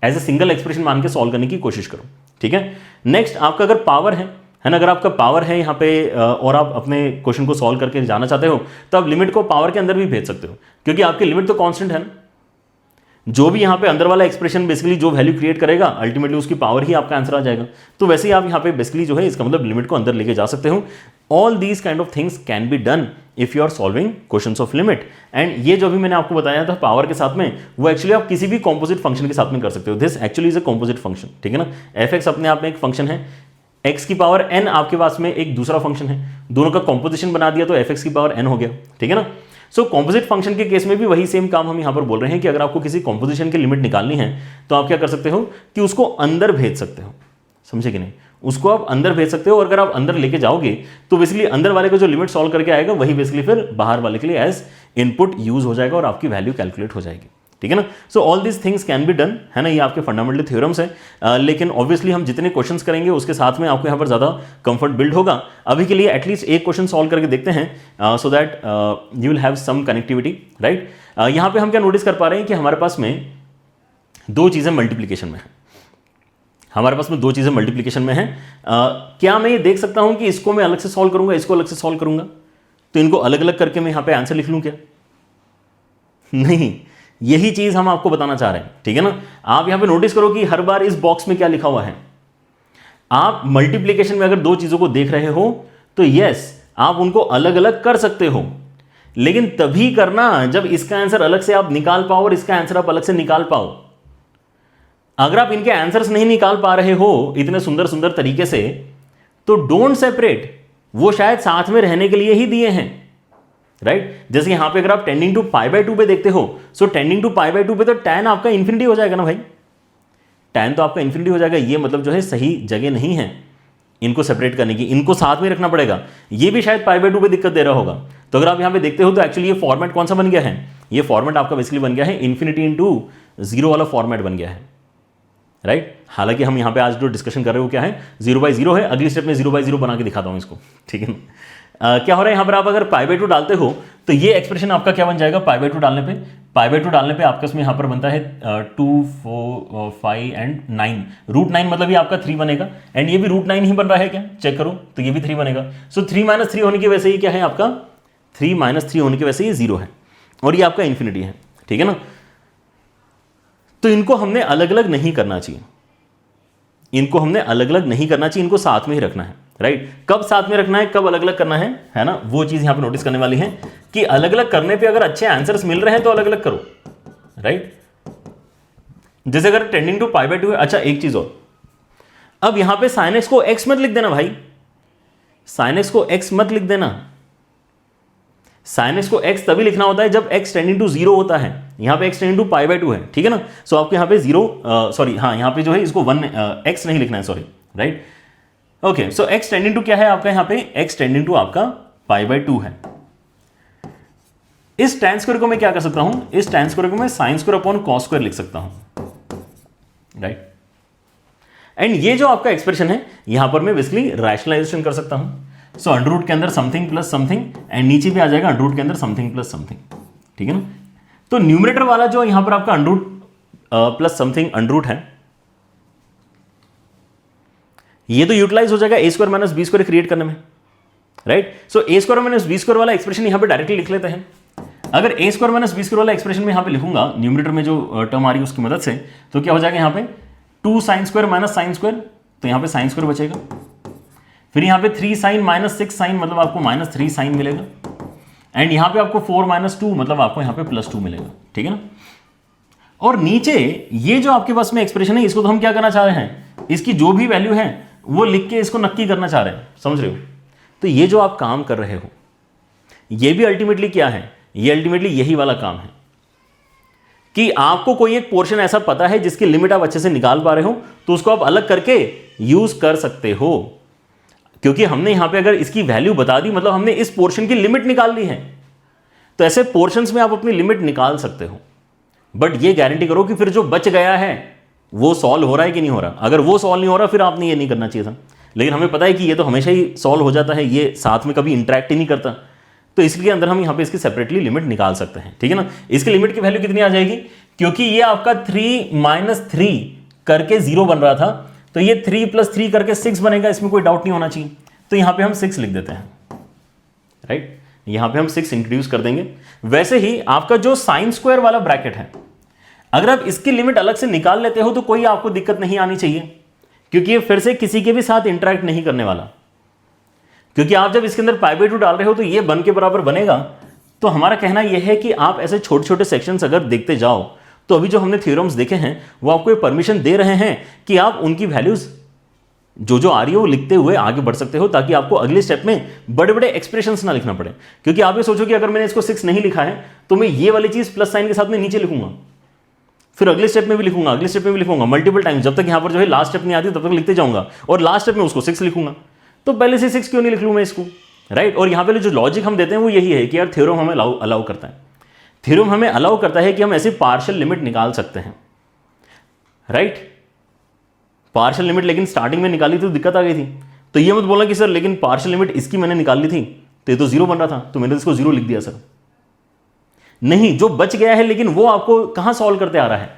एज ए सिंगल एक्सप्रेशन मान के सॉल्व करने की कोशिश करो। ठीक है, नेक्स्ट आपका अगर पावर है ना, अगर आपका पावर है यहाँ पे और आप अपने क्वेश्चन को सॉल्व करके जाना चाहते हो तो आप लिमिट को पावर के अंदर भी भेज सकते हो, क्योंकि आपकी लिमिट तो कांस्टेंट है ना। जो भी यहाँ पे अंदर वाला एक्सप्रेशन बेसिकली जो वैल्यू क्रिएट करेगा अल्टीमेटली उसकी पावर ही आपका आंसर आ जाएगा। तो वैसे ही आप यहाँ पे बेसिकली जो है इसका मतलब लिमिट को अंदर लेके जा सकते हो। All these kind of things can be done if you are solving questions of limit. And ये जो भी मैंने आपको बताया था पावर के साथ में, वो एक्चुअली आप किसी भी कॉम्पोजिट फंक्शन के साथ में कर सकते हो। This actually is a composite function. ठीक है ना, f(x) अपने आप में एक फंक्शन है, x की पावर n आपके पास में एक दूसरा फंक्शन है, दोनों का कॉम्पोजिशन बना दिया तो f(x) की पावर n हो गया। ठीक है ना, सो कॉम्पोजिट फंक्शन के केस में भी वही सेम काम हम यहां पर बोल रहे हैं कि अगर आपको किसी कॉम्पोजिशन की लिमिट निकालनी है तो आप क्या कर सकते हो कि उसको अंदर भेज सकते हो, समझे कि नहीं, उसको आप अंदर भेज सकते हो। और अगर आप अंदर लेके जाओगे तो बेसिकली अंदर वाले को जो लिमिट सॉल्व करके आएगा वही बेसिकली फिर बाहर वाले के लिए एज इनपुट यूज हो जाएगा और आपकी वैल्यू कैलकुलेट हो जाएगी, ठीक है ना। So all this things can be done, है ना, ये आपके फंडामेंटल थ्योरम्स है। लेकिन ऑब्वियसली हम जितने क्वेश्चंस करेंगे उसके साथ में आपको यहाँ पर ज़्यादा कंफर्ट बिल्ड होगा। अभी के लिए एटलीस्ट एक क्वेश्चन सॉल्व करके देखते हैं so that you will have some connectivity, right. यहाँ पे हम क्या नोटिस कर पा रहे हैं कि हमारे पास में दो चीज़ें मल्टीप्लीकेशन में है, हमारे पास में दो चीज़ें मल्टीप्लीकेशन में है। क्या मैं ये देख सकता हूँ कि इसको मैं अलग से सॉल्व करूँगा, इसको अलग से सॉल्व करूँगा, तो इनको अलग अलग करके मैं यहाँ पे आंसर लिख लूँ क्या? नहीं, यही चीज हम आपको बताना चाह रहे हैं, ठीक है ना। आप यहां पे नोटिस करो कि हर बार इस बॉक्स में क्या लिखा हुआ है। आप मल्टीप्लिकेशन में अगर दो चीजों को देख रहे हो तो यस आप उनको अलग अलग कर सकते हो, लेकिन तभी करना जब इसका आंसर अलग से आप निकाल पाओ और इसका आंसर आप अलग से निकाल पाओ। अगर आप इनके आंसर्स नहीं निकाल पा रहे हो इतने सुंदर सुंदर तरीके से तो डोंट सेपरेट, वो शायद साथ में रहने के लिए ही दिए हैं, राइट। जैसे यहां पे अगर आप टेंडिंग टू पाई बाय 2 पे देखते हो, सो टेंडिंग टू पाई बाय 2 पे तो tan आपका इन्फिनिटी हो जाएगा ना भाई, tan तो आपका इन्फिनिटी हो जाएगा। ये मतलब जो है सही जगह नहीं है इनको सेपरेट करने की, इनको साथ में रखना पड़ेगा। ये भी शायद पाई बाय 2 पे दिक्कत दे रहा होगा। तो अगर आप यहां पे देखते हो तो एक्चुअली ये फॉर्मेट कौन सा बन गया है, ये फॉर्मेट आपका बेसिकली बन गया है इन्फिनिटी इंटू 0 वाला फॉर्मेट बन गया है, राइट। हालांकि हम यहां पे आज जो डिस्कशन कर रहे हो क्या है 0/0 है, अगली स्टेप में 0/0 बना के दिखाता हूं इसको, ठीक है ना। क्या हो रहा है यहाँ पर, आप अगर पाई/2 डालते हो तो ये एक्सप्रेशन आपका क्या बन जाएगा पाई/2 डालने पे, पाई/2 डालने पे आपका इसमें यहाँ पर बनता है 2, 4, 5 एंड 9, √9 मतलब ये आपका 3 बनेगा। एंड ये भी √9 ही बन रहा है क्या, चेक करो तो ये भी 3 बनेगा। सो 3 - 3 होने की वजह से ये क्या है आपका 3 - 3 होने की वजह से ये 0 है और ये आपका इन्फिनिटी है, ठीक है ना। तो इनको हमने अलग अलग नहीं करना चाहिए, इनको हमने अलग अलग नहीं करना चाहिए, इनको साथ में ही रखना है, राइट। कब साथ में रखना है, कब अलग अलग करना है ना, वो चीज यहां पे नोटिस करने वाली है कि अलग अलग करने पे अगर अच्छे आंसर्स मिल रहे हैं तो अलग अलग करो, राइट। जैसे अगर टेंडिंग टू पाई/2 है। अच्छा एक चीज और, अब यहां पे sin x को x मत लिख देना भाई, sin x को x मत लिख देना। sin x को x तभी लिखना होता है जब x टेंडिंग टू 0 होता है, यहां पे x टेंडिंग टू पाई/2 है, ठीक है ना। सो आपको यहां पे 0 सॉरी हाँ यहां पे जो है इसको 1 x नहीं लिखना है, sorry, right. Okay, so x tending to क्या है आपका यहाँ पे, x टेंडिंग टू आपका पाई/2 है। इस tan स्क्वायर को मैं क्या कर सकता हूं, इस tan स्क्वायर को मैं sin square upon cos square लिख सकता हूं, राइट। एंड ये जो आपका एक्सप्रेशन है यहां पर मैं बेसिकली रैशनलाइजेशन कर सकता हूं। सो अंडर रूट के अंदर समथिंग प्लस समथिंग एंड नीचे भी आ जाएगा अंडर रूट के अंदर समथिंग प्लस समथिंग, ठीक है ना। तो न्यूमरेटर वाला जो यहां पर आपका under root plus something under root है, ये तो यूटिलाइज हो जाएगा a² - b² क्रिएट करने में, राइट। सो a² - b² वाला एक्सप्रेशन यहां पे डायरेक्टली लिख लेते हैं। अगर a² - b² वाला एक्सप्रेशन में यहां पे लिखूंगा न्यूमरेटर में जो टर्म आ रही है उसकी मदद से, तो क्या हो जाएगा यहां पे 2 sin² - sin², तो यहां पे sin² बचेगा। फिर यहां पे 3 sin - 6 sin मतलब आपको -3 sin मिलेगा। एंड यहां पे आपको 4 - 2 मतलब आपको यहां पे +2 मिलेगा, ठीक है ना। और नीचे ये जो आपके पास में एक्सप्रेशन है इसको तो हम क्या करना चाह रहे हैं, इसकी जो भी वैल्यू है वो लिख के इसको नक्की करना चाह रहे हैं, समझ रहे हो। तो ये जो आप काम कर रहे हो ये भी अल्टीमेटली क्या है, ये अल्टीमेटली यही वाला काम है कि आपको कोई एक पोर्शन ऐसा पता है जिसकी लिमिट आप अच्छे से निकाल पा रहे हो तो उसको आप अलग करके यूज कर सकते हो, क्योंकि हमने यहां पे अगर इसकी वैल्यू बता दी मतलब हमने इस पोर्शन की लिमिट निकाल ली है। तो ऐसे पोर्शंस में आप अपनी लिमिट निकाल सकते हो, बट ये गारंटी करो कि फिर जो बच गया है वो सॉल्व हो रहा है कि नहीं हो रहा। अगर वो सॉल्व नहीं हो रहा फिर आपने ये नहीं करना चाहिए था, लेकिन हमें पता है कि ये तो हमेशा ही सॉल्व हो जाता है, ये साथ में कभी इंटरेक्ट ही नहीं करता, तो इसके अंदर हम यहाँ पे इसकी सेपरेटली लिमिट निकाल सकते हैं, ठीक है ना। इसकी लिमिट की वैल्यू कितनी आ जाएगी, क्योंकि ये आपका 3 - 3 करके 0 बन रहा था, तो ये 3 + 3 करके 6 बनेगा, इसमें कोई डाउट नहीं होना चाहिए। तो यहाँ पे हम 6 लिख देते हैं, राइट। यहाँ पे हम 6 इंट्रोड्यूस कर देंगे। वैसे ही आपका जो sin² वाला ब्रैकेट है, अगर आप इसकी लिमिट अलग से निकाल लेते हो तो कोई आपको दिक्कत नहीं आनी चाहिए, क्योंकि ये फिर से किसी के भी साथ इंटरेक्ट नहीं करने वाला। क्योंकि आप जब इसके अंदर पाई/2 डाल रहे हो तो ये 1 के बराबर बनेगा। तो हमारा कहना यह है कि आप ऐसे छोटे छोटे सेक्शंस अगर देखते जाओ तो अभी जो हमने थ्योरम्स देखे हैं वो आपको ये परमिशन दे रहे हैं कि आप उनकी वैल्यूज जो आ रही है वो लिखते हुए आगे बढ़ सकते हो, ताकि आपको अगले स्टेप में बड़े बड़े एक्सप्रेशंस ना लिखना पड़े। क्योंकि आप ये सोचो कि अगर मैंने इसको 6 नहीं लिखा है तो मैं ये वाली चीज प्लस साइन के साथ में नीचे लिखूंगा, फिर अगले स्टेप में भी लिखूंगा, अगले स्टेप में भी लिखूंगा मल्टीपल टाइम, जब तक यहां पर जो है लास्ट स्टेप नहीं आती तब तक लिखते जाऊंगा, और लास्ट स्टेप में उसको 6 लिखूंगा। तो पहले से 6 क्यों नहीं लिख लूं मैं इसको, राइट। और यहां पे जो लॉजिक हम देते हैं वो यही है कि यार थ्योरम हमें अलाउ करता है, थ्योरम हमें अलाउ करता है कि हम ऐसे पार्शियल लिमिट निकाल सकते हैं, राइट। पार्शियल लिमिट लेकिन स्टार्टिंग में निकाली तो दिक्कत आ गई थी, तो ये मत बोलना कि सर लेकिन पार्शियल लिमिट इसकी मैंने निकाल ली थी तो ये तो 0 बन रहा था तो मैंने इसको 0 लिख दिया सर। नहीं, जो बच गया है लेकिन वो आपको कहां सॉल्व करते आ रहा है,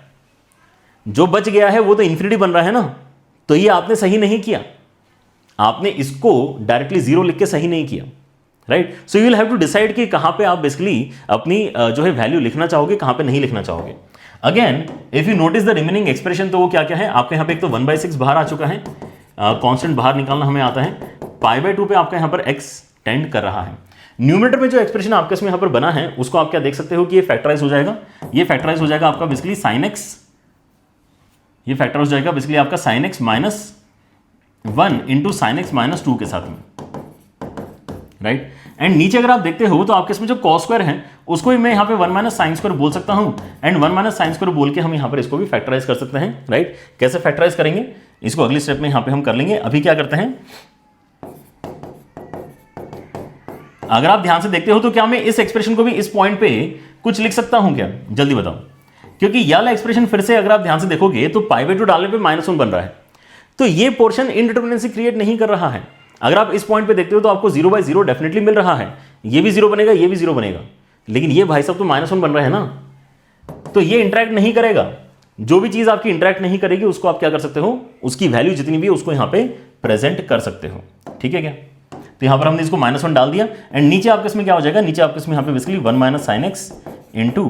जो बच गया है वो तो इंफिनिटी बन रहा है ना, तो ये आपने सही नहीं किया, आपने इसको डायरेक्टली 0 लिख के सही नहीं किया, right. So you will have to decide कि कहां पे आप बेसिकली अपनी जो है वैल्यू लिखना चाहोगे, कहां पे नहीं लिखना चाहोगे। Again if you notice the remaining expression, तो वो क्या क्या है आपके यहाँ पे, एक तो 1/6 बाहर आ चुका है, कांस्टेंट बाहर निकालना हमें आता है, π/2 पे आपका यहाँ पर x टेंड कर रहा है। न्यूमरेटर में जो एक्सप्रेशन आपके इसमें यहाँ पर बना है उसको आप क्या देख सकते हो कि ये फैक्टराइज हो जाएगा, ये फैक्टराइज हो जाएगा आपका बेसिकली sin x, ये फैक्टर हो जाएगा बेसिकली आपका sin x -1 into sin x -2 के साथ में, राइट। एंड नीचे अगर आप देखते हो तो आपके इसमें जो cos स्क्वायर है उसको ही मैं यहाँ पे 1 - sin स्क्वायर बोल सकता हूँ, एंड 1 - sin स्क्वायर बोल के हम यहाँ पर इसको भी फैक्टराइज कर सकते हैं, राइट। कैसे फैक्टराइज करेंगे इसको अगले स्टेप में यहाँ पे हम कर लेंगे। अभी क्या करते हैं, अगर आप ध्यान से देखते हो तो क्या मैं इस एक्सप्रेशन को भी इस पॉइंट पे कुछ लिख सकता हूं क्या, जल्दी बताओ। क्योंकि ये वाला एक्सप्रेशन फिर से अगर आप ध्यान से देखोगे तो π/2 डालने पे -1 बन रहा है, तो ये पोर्शन इनडिटरमिनेंसी क्रिएट नहीं कर रहा है। अगर आप इस पॉइंट पे देखते हो तो आपको 0/0 डेफिनेटली मिल रहा है, ये भी 0 बनेगा, ये भी 0 बनेगा, लेकिन ये भाई साहब तो -1 बन रहा है ना, तो ये इंटरेक्ट नहीं करेगा। जो भी चीज आपकी इंटरेक्ट नहीं करेगी उसको आप क्या कर सकते हो, उसकी वैल्यू जितनी भी है उसको यहाँ पे प्रेजेंट कर सकते हो, ठीक है क्या। तो यहां पर हमने इसको -1 डाल दिया, एंड नीचे आपके इसमें क्या हो जाएगा, नीचे आपके इसमें यहाँ पे basically 1 - sin x into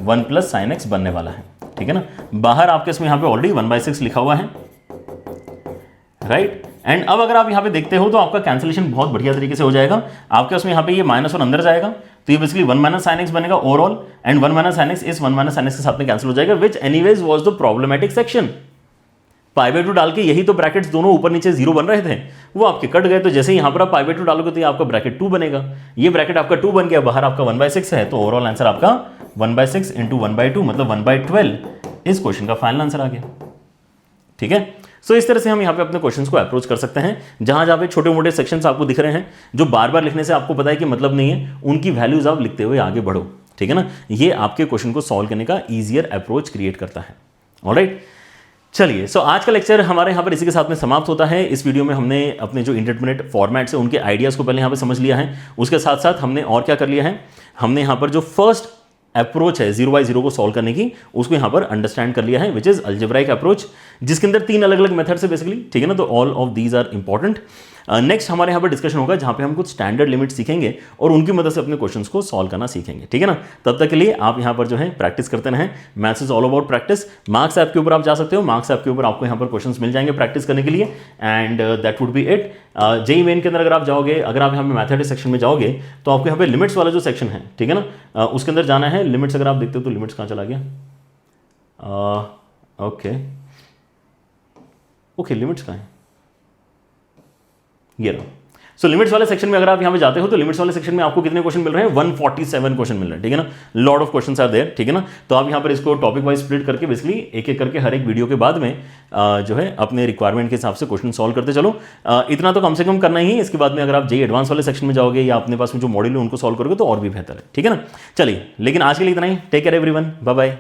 1 + sin x बनने वाला है, ठीक है ना। बाहर आपके इसमें यहाँ पे ऑलरेडी 1/6 लिखा हुआ है, राइट। एंड अब अगर आप यहाँ पे देखते हो तो आपका कैंसिलेशन बहुत बढ़िया तरीके से हो जाएगा। आपके उसमें यहाँ पे ये -1 अंदर जाएगा तो ये बेसिकली 1 - sin x बनेगा ओवरऑल, एंड 1 - sin x इस 1 - sin x के साथ में कैंसिल हो जाएगा, which anyways was the problematic section. π/2 डाल के यही तो ब्रैकेट्स दोनों ऊपर नीचे 0 बन रहे थे, वो आपके कट गए। तो जैसे ही यहां पर आप π/2 डालोगे तो ये आपका ब्रैकेट 2 बनेगा, ये ब्रैकेट आपका 2 बन गया, बाहर आपका 1/6 है, तो ओवरऑल आंसर आपका 1/6 इंटू 1/2 मतलब 1/12 इस क्वेश्चन का फाइनल आंसर आ गया, ठीक है। सो इस तरह से हम यहाँ पे अपने क्वेश्चंस को अप्रोच कर सकते हैं। जहां जहां पे छोटे मोटे सेक्शंस आपको दिख रहे हैं जो बार बार लिखने से आपको पता है कि मतलब नहीं है, उनकी वैल्यूज आप लिखते हुए आगे बढ़ो, ठीक है ना। ये आपके क्वेश्चन को सॉल्व करने का ईजियर अप्रोच क्रिएट करता है, ऑलराइट। चलिए, सो आज का लेक्चर हमारे यहाँ पर इसी के साथ में समाप्त होता है। इस वीडियो में हमने अपने जो इंडिटरमिनेट फॉर्मेट्स है उनके आइडियाज़ को पहले यहाँ पे समझ लिया है, उसके साथ साथ हमने और क्या कर लिया है, हमने यहाँ पर जो फर्स्ट अप्रोच है 0/0 को सॉल्व करने की उसको यहाँ पर अंडरस्टैंड कर लिया है, विच इज अलजेब्राइक अप्रोच, जिसके अंदर 3 अलग अलग मेथड्स है बेसिकली, ठीक है ना। तो all of these are important. Next हमारे यहाँ पर डिस्कशन होगा जहाँ पे हम कुछ स्टैंडर्ड लिमिट सीखेंगे और उनकी मदद से अपने क्वेश्चंस को सॉल्व करना सीखेंगे, ठीक है ना। तब तक के लिए आप यहाँ पर जो है प्रैक्टिस करते रहें। Maths is all about practice. Marks app के ऊपर आप जा सकते हो, मार्क्स ऐप के ऊपर आपको यहाँ पर क्वेश्चंस मिल जाएंगे प्रैक्टिस करने के लिए, and that would B it. JEE main के अंदर अगर आप जाओगे, अगर आप यहाँ पे मैथमेटिक्स सेक्शन में जाओगे तो आपको यहाँ पे लिमिट्स वाला जो सेक्शन है, ठीक है ना, उसके अंदर जाना है। लिमिट्स अगर आप देखते हो तो लिमिट्स कहाँ चला गया, ओके लिमिट्स कहाँ है, ये रहा। सो लिमिट्स वाले सेक्शन में अगर आप यहाँ पे जाते हो तो लिमिट्स वाले सेक्शन में आपको कितने क्वेश्चन मिल रहे हैं, 147 क्वेश्चन मिल रहे हैं, ठीक है ना। Lot of questions are there, ठीक है ना। तो आप यहाँ पर इसको टॉपिक वाइज स्प्लिट करके बेसिकली एक एक करके हर एक वीडियो के बाद में जो है अपने रिक्वायरमेंट के हिसाब से क्वेश्चन सॉल्व करते चलो। इतना तो कम से कम करना ही। इसके बाद में अगर आप जेईई एडवांस वाले सेक्शन में जाओगे या अपने पास में जो मॉड्यूल है उनको सॉल्व करोगे तो और भी बेहतर है, ठीक है ना। चलिए, लेकिन आज के लिए इतना ही। Take care everyone, bye bye.